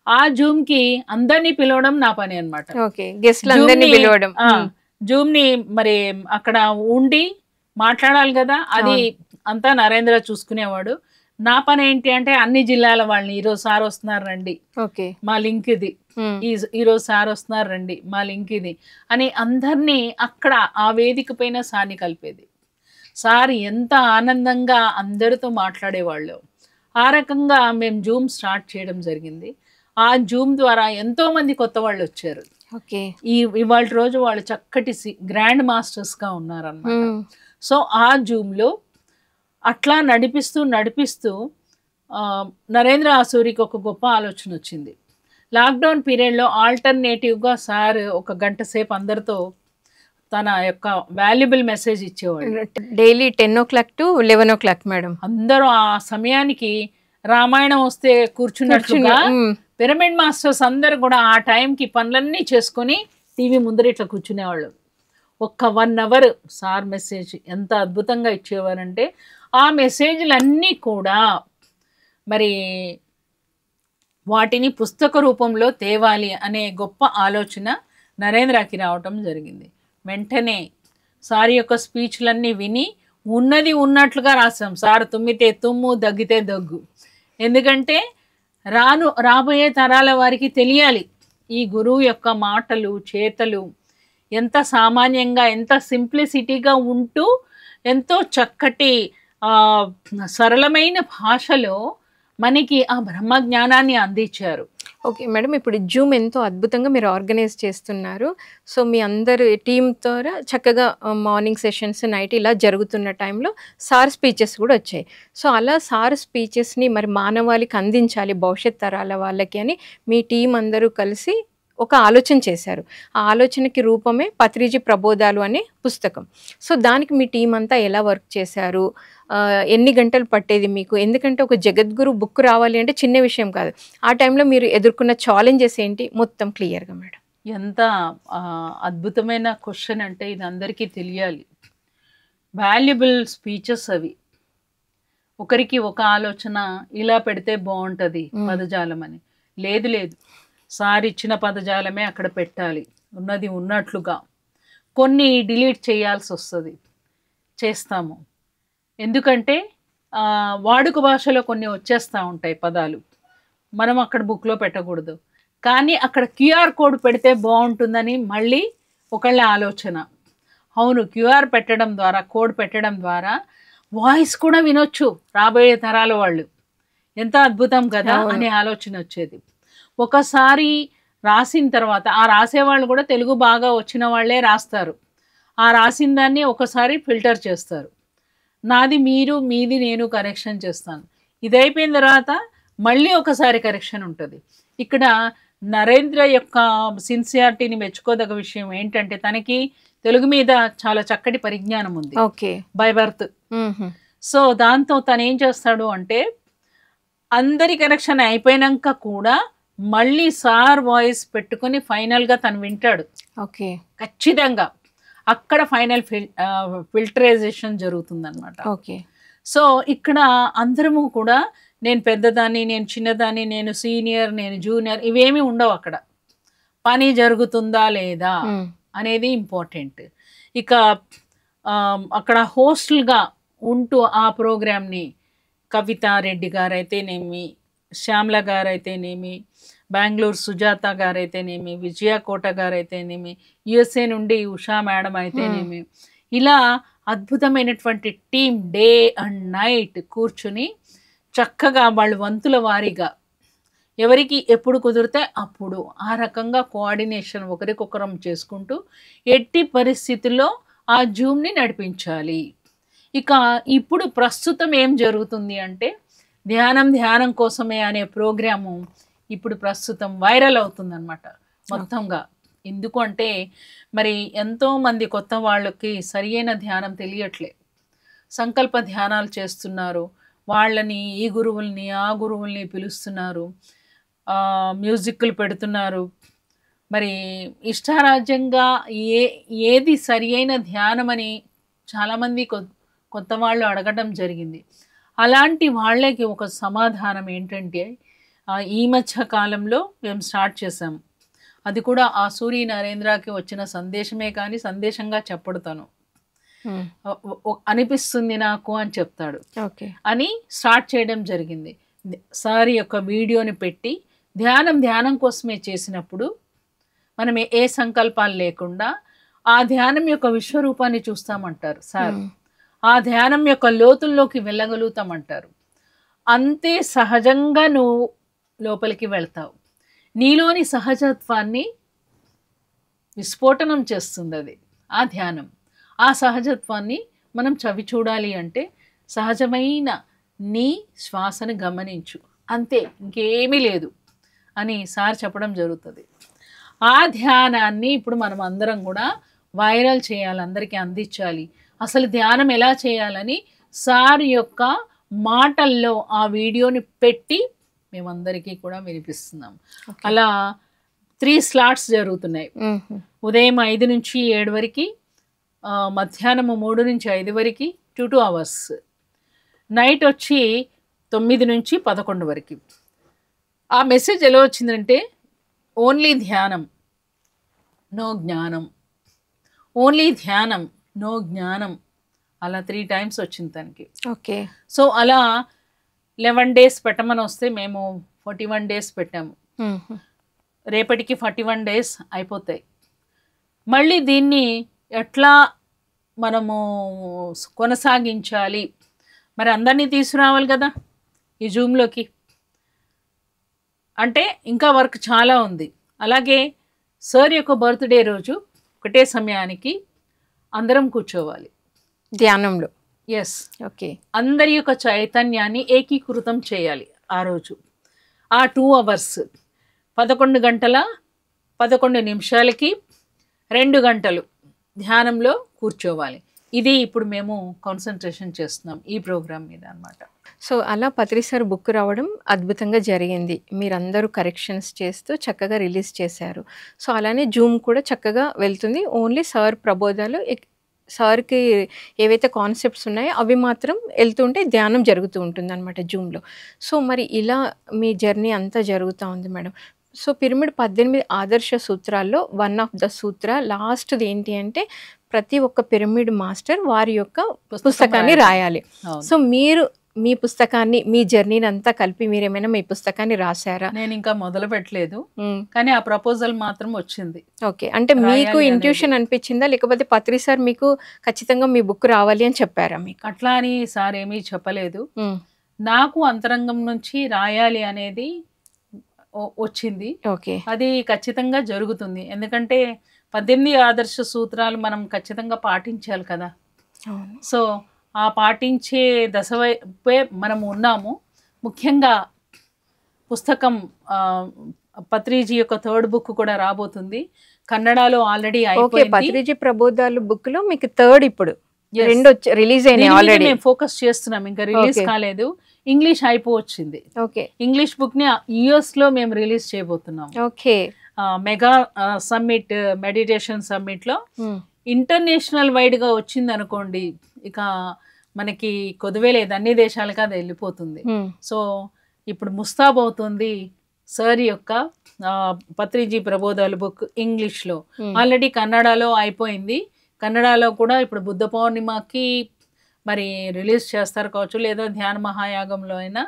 ఆ జూమ్ కి అందరినీ పిలవడం నా పని అనమాట. జూమ్ ని మరి అక్కడ ఉండి మాట్లాడాలి కదా, అది అంతా నరేంద్ర చూసుకునేవాడు. నా పని ఏంటి అంటే అన్ని జిల్లాల వాళ్ళని, ఈరోజు సార్ వస్తున్నారు రండి, మా లింక్ ఇది, ఈరోజు సార్ వస్తున్నారు రండి, మా లింక్ ఇది అని అందరినీ అక్కడ ఆ వేదిక పైన సార్ని కలిపేది. సార్ ఎంత ఆనందంగా అందరితో మాట్లాడేవాళ్ళు. ఆ రకంగా మేము జూమ్ స్టార్ట్ చేయడం జరిగింది. ఆ జూమ్ ద్వారా ఎంతో మంది కొత్త వాళ్ళు వచ్చారు. ఇవాళ రోజు వాళ్ళు చక్కటి గ్రాండ్ మాస్టర్స్గా ఉన్నారన్నమాట. సో ఆ జూమ్లో అట్లా నడిపిస్తూ నరేంద్ర ఆసూరికి ఒక గొప్ప ఆలోచన వచ్చింది. లాక్డౌన్ పీరియడ్లో ఆల్టర్నేటివ్గా సార్ ఒక గంట సేపు అందరితో తన యొక్క వాల్యుబుల్ మెసేజ్ ఇచ్చేవాడు. Daily 10 o'clock to 11 o'clock madam. అందరూ ఆ సమయానికి రామాయణం వస్తే కూర్చున్నట్లుగా పిరమిడ్ మాస్టర్స్ అందరు కూడా ఆ టైంకి పనులన్నీ చేసుకొని టీవీ ముందర ఇట్లా కూర్చునేవాళ్ళు. ఒక్క 1 hour సార్ మెసేజ్ ఎంత అద్భుతంగా ఇచ్చేవారంటే, ఆ మెసేజ్లన్నీ కూడా మరి వాటిని పుస్తక రూపంలో తేవాలి అనే గొప్ప ఆలోచన నరేంద్రకి రావటం జరిగింది. వెంటనే సార్ యొక్క స్పీచ్లన్నీ విని ఉన్నది ఉన్నట్లుగా రాసాం. సార్ తుమ్మితే తుమ్ము, దగ్గితే దగ్గు. ఎందుకంటే రాబోయే తరాల వారికి తెలియాలి ఈ గురువు యొక్క మాటలు చేతలు ఎంత సామాన్యంగా, ఎంత సింప్లిసిటీగా ఉంటూ ఎంతో చక్కటి సరళమైన భాషలో మనకి ఆ బ్రహ్మ జ్ఞానాన్ని అందించారు. ఓకే మేడం, ఇప్పుడు జూమ్ ఎంతో అద్భుతంగా మీరు ఆర్గనైజ్ చేస్తున్నారు. సో మీ అందరు టీంతో చక్కగా మార్నింగ్ సెషన్స్, నైట్ ఇలా జరుగుతున్న టైంలో సార్ స్పీచెస్ కూడా వచ్చాయి. సో అలా సార్ స్పీచెస్ని మరి మానవాళికి అందించాలి భవిష్యత్ తరాల వాళ్ళకి అని మీ టీం అందరూ కలిసి ఒక ఆలోచన చేశారు. ఆ ఆలోచనకి రూపమే పత్రిజీ ప్రబోధాలు అనే పుస్తకం. సో దానికి మీ టీం అంతా ఎలా వర్క్ చేశారు, ఎన్ని గంటలు పట్టేది మీకు? ఎందుకంటే ఒక జగద్గురు బుక్ రావాలి అంటే చిన్న విషయం కాదు. ఆ టైంలో మీరు ఎదుర్కొన్న ఛాలెంజెస్ ఏంటి మొత్తం క్లియర్గా మేడం? ఎంత అద్భుతమైన క్వశ్చన్ అంటే ఇది అందరికీ తెలియాలి. వాల్యుబుల్ స్పీచెస్ అవి. ఒకరికి ఒక ఆలోచన ఇలా పెడితే బాగుంటుంది పదజాలం అని, లేదు లేదు, సార్ ఇచ్చిన పదజాలమే అక్కడ పెట్టాలి, ఉన్నది ఉన్నట్లుగా. కొన్ని డిలీట్ చేయాల్సి వస్తుంది, చేస్తాము. ఎందుకంటే వాడుక భాషలో కొన్ని వచ్చేస్తూ ఉంటాయి పదాలు, మనం అక్కడ బుక్లో పెట్టకూడదు. కానీ అక్కడ క్యూఆర్ కోడ్ పెడితే బాగుంటుందని మళ్ళీ ఒకళ్ళ ఆలోచన. అవును, క్యూఆర్ పెట్టడం ద్వారా, కోడ్ పెట్టడం ద్వారా వాయిస్ కూడా వినొచ్చు రాబోయే తరాల వాళ్ళు, ఎంత అద్భుతం కదా అనే ఆలోచన వచ్చేది. ఒకసారి రాసిన తర్వాత ఆ రాసేవాళ్ళు కూడా తెలుగు బాగా వచ్చిన వాళ్ళే రాస్తారు. ఆ రాసిన దాన్ని ఒకసారి ఫిల్టర్ చేస్తారు, నాది మీరు, మీది నేను కరెక్షన్ చేస్తాను. ఇది అయిపోయిన తర్వాత మళ్ళీ ఒకసారి కరెక్షన్ ఉంటుంది. ఇక్కడ నరేంద్ర యొక్క సిన్సియారిటీని మెచ్చుకోదగ్గ విషయం ఏంటంటే తనకి తెలుగు మీద చాలా చక్కటి పరిజ్ఞానం ఉంది, బై బర్త్. సో దాంతో తను ఏం చేస్తాడు అంటే అందరి కరెక్షన్ అయిపోయినాక కూడా మళ్ళీ సార్ వాయిస్ పెట్టుకుని ఫైనల్గా తను వింటాడు. ఖచ్చితంగా అక్కడ ఫైనల్ ఫిల్టరైజేషన్ జరుగుతుందన్నమాట. సో ఇక్కడ అందరము కూడా నేను పెద్దదాన్ని, నేను చిన్నదాన్ని, నేను సీనియర్, నేను జూనియర్, ఇవేమీ ఉండవు. అక్కడ పని జరుగుతుందా లేదా అనేది ఇంపార్టెంట్. ఇక అక్కడ హోస్టల్గా ఉంటూ ఆ ప్రోగ్రామ్ని కవితారెడ్డి గారు అయితేనేమి, శ్యామల గారు అయితేనేమి, బెంగళూరు సుజాత గారు అయితేనేమి, విజయ కోట గారు అయితేనేమి, యుఎస్ఏ నుండి ఉషా మేడం అయితేనేమి, ఇలా అద్భుతమైనటువంటి టీం డే అండ్ నైట్ కూర్చుని చక్కగా వాళ్ళు వంతుల వారీగా ఎవరికి ఎప్పుడు కుదిరితే అప్పుడు ఆ రకంగా కోఆర్డినేషన్ ఒకరికొకరం చేసుకుంటూ ఎట్టి పరిస్థితుల్లో ఆ జూమ్ని నడిపించాలి. ఇక ఇప్పుడు ప్రస్తుతం ఏం జరుగుతుంది అంటే ధ్యానం కోసమే అనే ప్రోగ్రాము ఇప్పుడు ప్రస్తుతం వైరల్ అవుతుందన్నమాట మొత్తంగా. ఎందుకు అంటే మరి ఎంతోమంది కొత్త వాళ్ళకి సరియైన ధ్యానం తెలియట్లే, సంకల్ప ధ్యానాలు చేస్తున్నారు, వాళ్ళని ఈ గురువుల్ని ఆ గురువుల్ని పిలుస్తున్నారు, మ్యూజిక్లు పెడుతున్నారు. మరి ఇష్టారాజ్యంగా ఏది సరి అయిన ధ్యానం అని చాలామంది కొత్త వాళ్ళు అడగడం జరిగింది. అలాంటి వాళ్ళకి ఒక సమాధానం ఏంటంటే ఈ మధ్య కాలంలో మేము స్టార్ట్ చేసాము, అది కూడా ఆ సూరి నరేంద్రకి వచ్చిన సందేశమే కానీ సందేశంగా చెప్పడుతాను అనిపిస్తుంది నాకు అని చెప్తాడు అని స్టార్ట్ చేయడం జరిగింది. సార్ యొక్క వీడియోని పెట్టి ధ్యానం కోసమే చేసినప్పుడు మనం ఏ సంకల్పాలు లేకుండా ఆ ధ్యానం యొక్క విశ్వరూపాన్ని చూస్తామంటారు సార్, ఆ ధ్యానం యొక్క లోతుల్లోకి వెళ్ళగలుగుతామంటారు. అంతే సహజంగా నువ్వు లోపలికి వెళ్తావు, నీలోని సహజత్వాన్ని విస్ఫోటనం చేస్తుంది అది ఆ ధ్యానం. ఆ సహజత్వాన్ని మనం చవి చూడాలి అంటే సహజమైన నీ శ్వాసను గమనించు, అంతే, ఇంకేమీ లేదు అని సార్ చెప్పడం జరుగుతుంది. ఆ ధ్యానాన్ని ఇప్పుడు మనం అందరం కూడా వైరల్ చేయాలి, అందరికీ అందించాలి. అసలు ధ్యానం ఎలా చేయాలని సార్ యొక్క మాటల్లో ఆ వీడియోని పెట్టి మేమందరికీ కూడా వినిపిస్తున్నాం. అలా 3 స్లాట్స్ జరుగుతున్నాయి. ఉదయం 5 నుంచి 7 వరకు, మధ్యాహ్నం 3 నుంచి 5 వరకు 2 hours, నైట్ వచ్చి 9 నుంచి 11 వరకు. ఆ మెసేజ్ ఎలా వచ్చిందంటే ఓన్లీ ధ్యానం నో జ్ఞానం, ఓన్లీ ధ్యానం నో జ్ఞానం, అలా 3 times వచ్చింది తనకి. సో అలా 11 days పెట్టమని వస్తే మేము 41 days పెట్టాము. రేపటికి 41 days అయిపోతాయి. మళ్ళీ దీన్ని ఎట్లా మనము కొనసాగించాలి, మరి అందరినీ తీసుకురావాలి కదా ఈ జూమ్లోకి, అంటే ఇంకా వర్క్ చాలా ఉంది. అలాగే సార్ యొక్క బర్త్డే రోజు ఒకటే సమయానికి అందరం కూర్చోవాలి ధ్యానంలో. అందరి యొక్క చైతన్యాన్ని ఏకీకృతం చేయాలి ఆ రోజు. ఆ 2 hours 11 గంటల 11 నిమిషాలకి 2 గంటలు ధ్యానంలో కూర్చోవాలి. ఇది ఇప్పుడు మేము కాన్సన్ట్రేషన్ చేస్తున్నాం ఈ ప్రోగ్రామ్ మీద అన్నమాట. సో అలా పత్రి సార్ బుక్ రావడం అద్భుతంగా జరిగింది. మీరందరూ కరెక్షన్స్ చేస్తూ చక్కగా రిలీజ్ చేశారు. సో అలానే జూమ్ కూడా చక్కగా వెళ్తుంది. ఓన్లీ సార్ ప్రబోధాలు సార్కి ఏవైతే కాన్సెప్ట్స్ ఉన్నాయో అవి మాత్రం వెళ్తుంటే ధ్యానం జరుగుతూ ఉంటుందన్నమాట జూమ్‌లో. సో, మరి ఇలా మీ జర్నీ అంతా జరుగుతా ఉంది మేడం. సో, పిరమిడ్ 18 ఆదర్శ సూత్రాల్లో వన్ ఆఫ్ ద సూత్ర లాస్ట్‌ది ఏంటి అంటే ప్రతి ఒక్క పిరమిడ్ మాస్టర్ వారి యొక్క పుస్తకాన్ని రాయాలి. సో, మీరు మీ పుస్తకాన్ని, మీ జర్నీని అంతా కలిపి మీరేమైనా మీ పుస్తకాన్ని రాసారా? నేను ఇంకా మొదలు పెట్టలేదు, కానీ ఆ ప్రపోజల్ మాత్రం వచ్చింది. ఓకే. అంటే మీకు ఇంట్యూషన్ అనిపించిందా, లేకపోతే పత్రి సార్ మీకు ఖచ్చితంగా మీ బుక్ రావాలి అని చెప్పారా మీకు? అట్లా అని సార్ ఏమీ చెప్పలేదు. నాకు అంతరంగం నుంచి రాయాలి అనేది వచ్చింది. ఓకే. అది ఖచ్చితంగా జరుగుతుంది. ఎందుకంటే 18 ఆదర్శ సూత్రాలు మనం ఖచ్చితంగా పాటించాలి కదా. సో ఆ పాటించే దశ వైపే మనం ఉన్నాము. ముఖ్యంగా పుస్తకం పత్రిజీ యొక్క థర్డ్ బుక్ కూడా రాబోతుంది. కన్నడలో ఆల్రెడీ అయిపోయింది. పత్రిజీ ప్రబోధాలు బుక్ లో మీకు థర్డ్ ఇప్పుడు రెండు రిలీజ్ అయినాయి ఆల్రెడీ. మేము ఫోకస్ చేస్తున్నాం, ఇంకా రిలీజ్ కాలేదు. ఇంగ్లీష్ అయిపోవచ్చింది. ఓకే. ఇంగ్లీష్ బుక్ ని యుఎస్ లో మేము రిలీజ్ చేయబోతున్నాం. Okay. Mega summit, meditation summit లో ఇంటర్నేషనల్ వైడ్ గా వచ్చింది అనుకోండి, ఇక మనకి కొదువే లేదు, అన్ని దేశాలకు అది వెళ్ళిపోతుంది. సో ఇప్పుడు ముస్తాబ్ అవుతుంది సార్ యొక్క పత్రిజీ ప్రబోధాలు బుక్ ఇంగ్లీష్లో. ఆల్రెడీ కన్నడలో అయిపోయింది. కన్నడలో కూడా ఇప్పుడు బుద్ధ పౌర్ణిమకి మరి రిలీజ్ చేస్తారు కావచ్చు, లేదా ధ్యాన మహాయాగంలో అయినా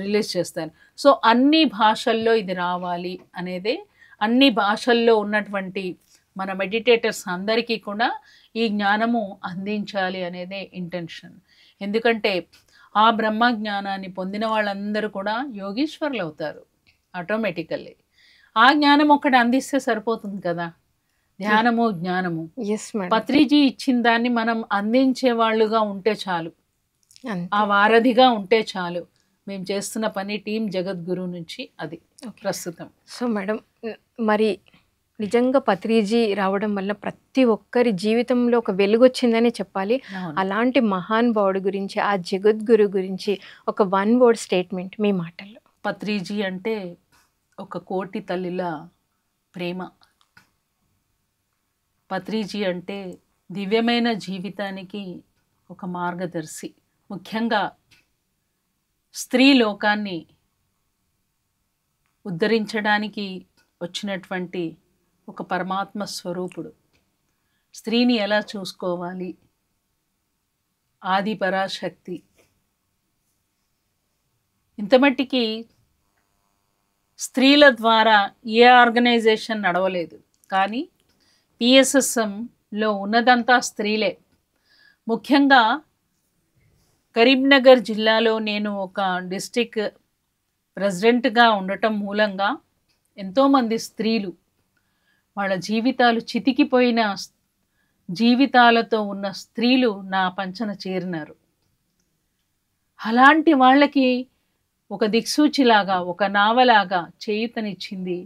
రిలీజ్ చేస్తారు. సో అన్ని భాషల్లో ఇది రావాలి అనేదే, అన్ని భాషల్లో ఉన్నటువంటి మన మెడిటేటర్స్ అందరికీ కూడా ఈ జ్ఞానము అందించాలి అనేదే ఇంటెన్షన్. ఎందుకంటే ఆ బ్రహ్మ జ్ఞానాన్ని పొందిన వాళ్ళందరూ కూడా యోగీశ్వరులు అవుతారు ఆటోమేటికల్లీ. ఆ జ్ఞానం ఒకటి అందిస్తే సరిపోతుంది కదా, ధ్యానము జ్ఞానము. పత్రిజీ ఇచ్చిన దాన్ని మనం అందించే వాళ్ళుగా ఉంటే చాలు, ఆ వారధిగా ఉంటే చాలు. మేము చేస్తున్న పని టీం జగద్గురు నుంచి అది ప్రస్తుతం. సో మేడం, మరి నిజంగా పత్రిజీ రావడం వల్ల ప్రతి ఒక్కరి జీవితంలో ఒక వెలుగు వచ్చిందని చెప్పాలి. అలాంటి మహానుభావుడి గురించి, ఆ జగద్గురు గురించి ఒక 1 word స్టేట్మెంట్ మీ మాటల్లో. పత్రిజీ అంటే ఒక కోటి తల్లిల ప్రేమ. పత్రిజీ అంటే దివ్యమైన జీవితానికి ఒక మార్గదర్శి. ముఖ్యంగా స్త్రీ లోకాన్ని ఉద్ధరించడానికి వచ్చినటువంటి ఒక పరమాత్మ స్వరూపుడు. స్త్రీని ఎలా చూసుకోవాలి, ఆది పరాశక్తి. ఇంతమట్టికి స్త్రీల ద్వారా ఏ ఆర్గనైజేషన్ నడవలేదు, కానీ పిఎస్ఎస్ఎంలో ఉన్నదంతా స్త్రీలే. ముఖ్యంగా కరీంనగర్ జిల్లాలో నేను ఒక డిస్ట్రిక్ట్ ప్రెసిడెంట్గా ఉండటం మూలంగా ఎంతోమంది స్త్రీలు వాళ్ళ జీవితాలు చితికిపోయిన జీవితాలతో ఉన్న స్త్రీలు నా పంచన చేరినారు. అలాంటి వాళ్ళకి ఒక దిక్సూచిలాగా, ఒక నావలాగా చేయుతనిచ్చింది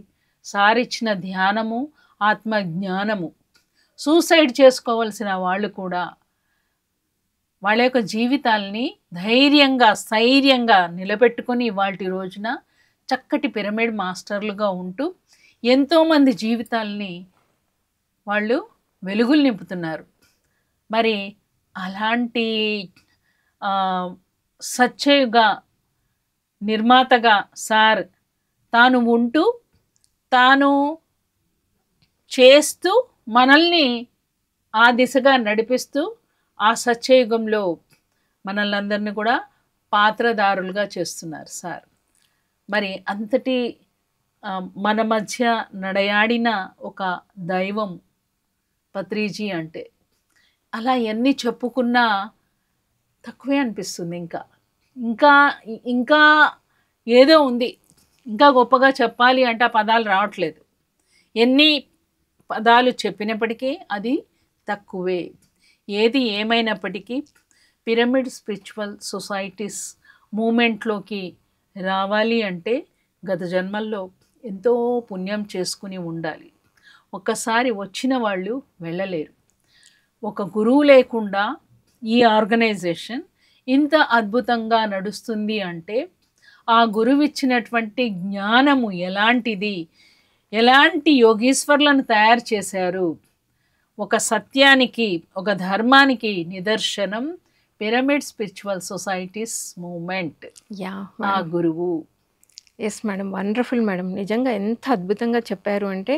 సారిచ్చిన ధ్యానము, ఆత్మజ్ఞానము. సూసైడ్ చేసుకోవాల్సిన వాళ్ళు కూడా వాళ్ళ యొక్క జీవితాలని ధైర్యంగా, స్థైర్యంగా నిలబెట్టుకొని వాటి రోజున చక్కటి పిరమిడ్ మాస్టర్లుగా ఉంటూ ఎంతోమంది జీవితాలని వాళ్ళు వెలుగులు నింపుతున్నారు. మరి అలాంటి సత్యయుగ నిర్మాతగా సార్ తాను ఉంటూ, తాను చేస్తూ, మనల్ని ఆ దిశగా నడిపిస్తూ ఆ సత్యయుగంలో మనల్ని అందరినీ కూడా పాత్రదారులుగా చేస్తున్నారు సార్. మరి అంతటి మన మధ్య నడయాడిన ఒక దైవం పత్రిజీ అంటే. అలా ఎన్ని చెప్పుకున్నా తక్కువే అనిపిస్తుంది. ఇంకా ఇంకా ఇంకా ఏదో ఉంది, ఇంకా గొప్పగా చెప్పాలి అంటే ఆ పదాలు రావట్లేదు. ఎన్ని పదాలు చెప్పినప్పటికీ అది తక్కువే. ఏది ఏమైనప్పటికీ పిరమిడ్ స్పిరిచువల్ సొసైటీస్ మూమెంట్లోకి రావాలి అంటే గత జన్మల్లో ఎంతో పుణ్యం చేసుకుని ఉండాలి. ఒక్కసారి వచ్చిన వాళ్ళు వెళ్ళలేరు. ఒక గురువు లేకుండా ఈ ఆర్గనైజేషన్ ఇంత అద్భుతంగా నడుస్తుంది అంటే ఆ గురువు ఇచ్చినటువంటి జ్ఞానము ఎలాంటిది, ఎలాంటి యోగీశ్వర్లను తయారు చేశారు, ఒక సత్యానికి, ఒక ధర్మానికి నిదర్శనం pyramid spiritual societies movement. Yeah ఆ గురువు. Yes madam, wonderful madam. నిజంగా ఎంత అద్భుతంగా చెప్పారు అంటే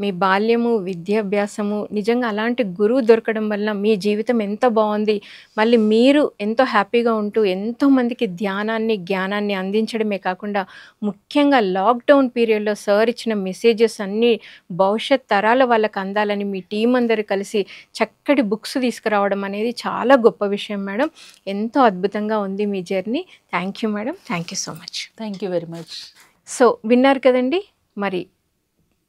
మీ బాల్యము, విద్యాభ్యాసము, నిజంగా అలాంటి గురువు దొరకడం వల్ల మీ జీవితం ఎంత బాగుంది, మళ్ళీ మీరు ఎంతో హ్యాపీగా ఉంటూ ఎంతోమందికి ధ్యానాన్ని, జ్ఞానాన్ని అందించడమే కాకుండా ముఖ్యంగా లాక్డౌన్ పీరియడ్లో సార్ ఇచ్చిన మెసేజెస్ అన్నీ భవిష్యత్ తరాల వాళ్ళకి అందాలని మీ టీం అందరూ కలిసి చక్కటి బుక్స్ తీసుకురావడం అనేది చాలా గొప్ప విషయం మేడం. ఎంతో అద్భుతంగా ఉంది మీ journey. Thank you madam, thank you so much. Thank you very much. So విన్నారు కదండి, మరి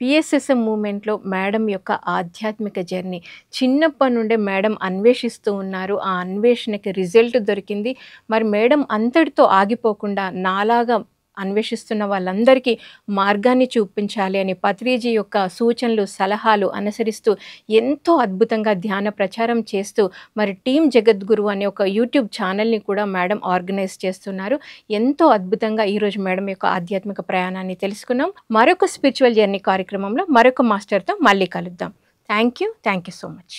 పిఎస్ఎస్ఎం మూమెంట్లో మేడం యొక్క ఆధ్యాత్మిక జర్నీ చిన్నప్పటి నుండే మేడం అన్వేషిస్తూ ఉన్నారు. ఆ అన్వేషణకి రిజల్ట్ దొరికింది. మరి మేడం అంతటితో ఆగిపోకుండా నాలాగా అన్వేషిస్తున్న వాళ్ళందరికీ మార్గాన్ని చూపించాలి అని పత్రిజీ యొక్క సూచనలు, సలహాలు అనుసరిస్తూ ఎంతో అద్భుతంగా ధ్యాన ప్రచారం చేస్తూ మరి టీం జగద్గురు అనే ఒక యూట్యూబ్ ఛానల్ని కూడా మేడం ఆర్గనైజ్ చేస్తున్నారు. ఎంతో అద్భుతంగా ఈరోజు మేడం యొక్క ఆధ్యాత్మిక ప్రయాణాన్ని తెలుసుకున్నాం. మరొక స్పిరిచువల్ జర్నీ కార్యక్రమంలో మరొక మాస్టర్తో మళ్ళీ కలుద్దాం. Thank you so much.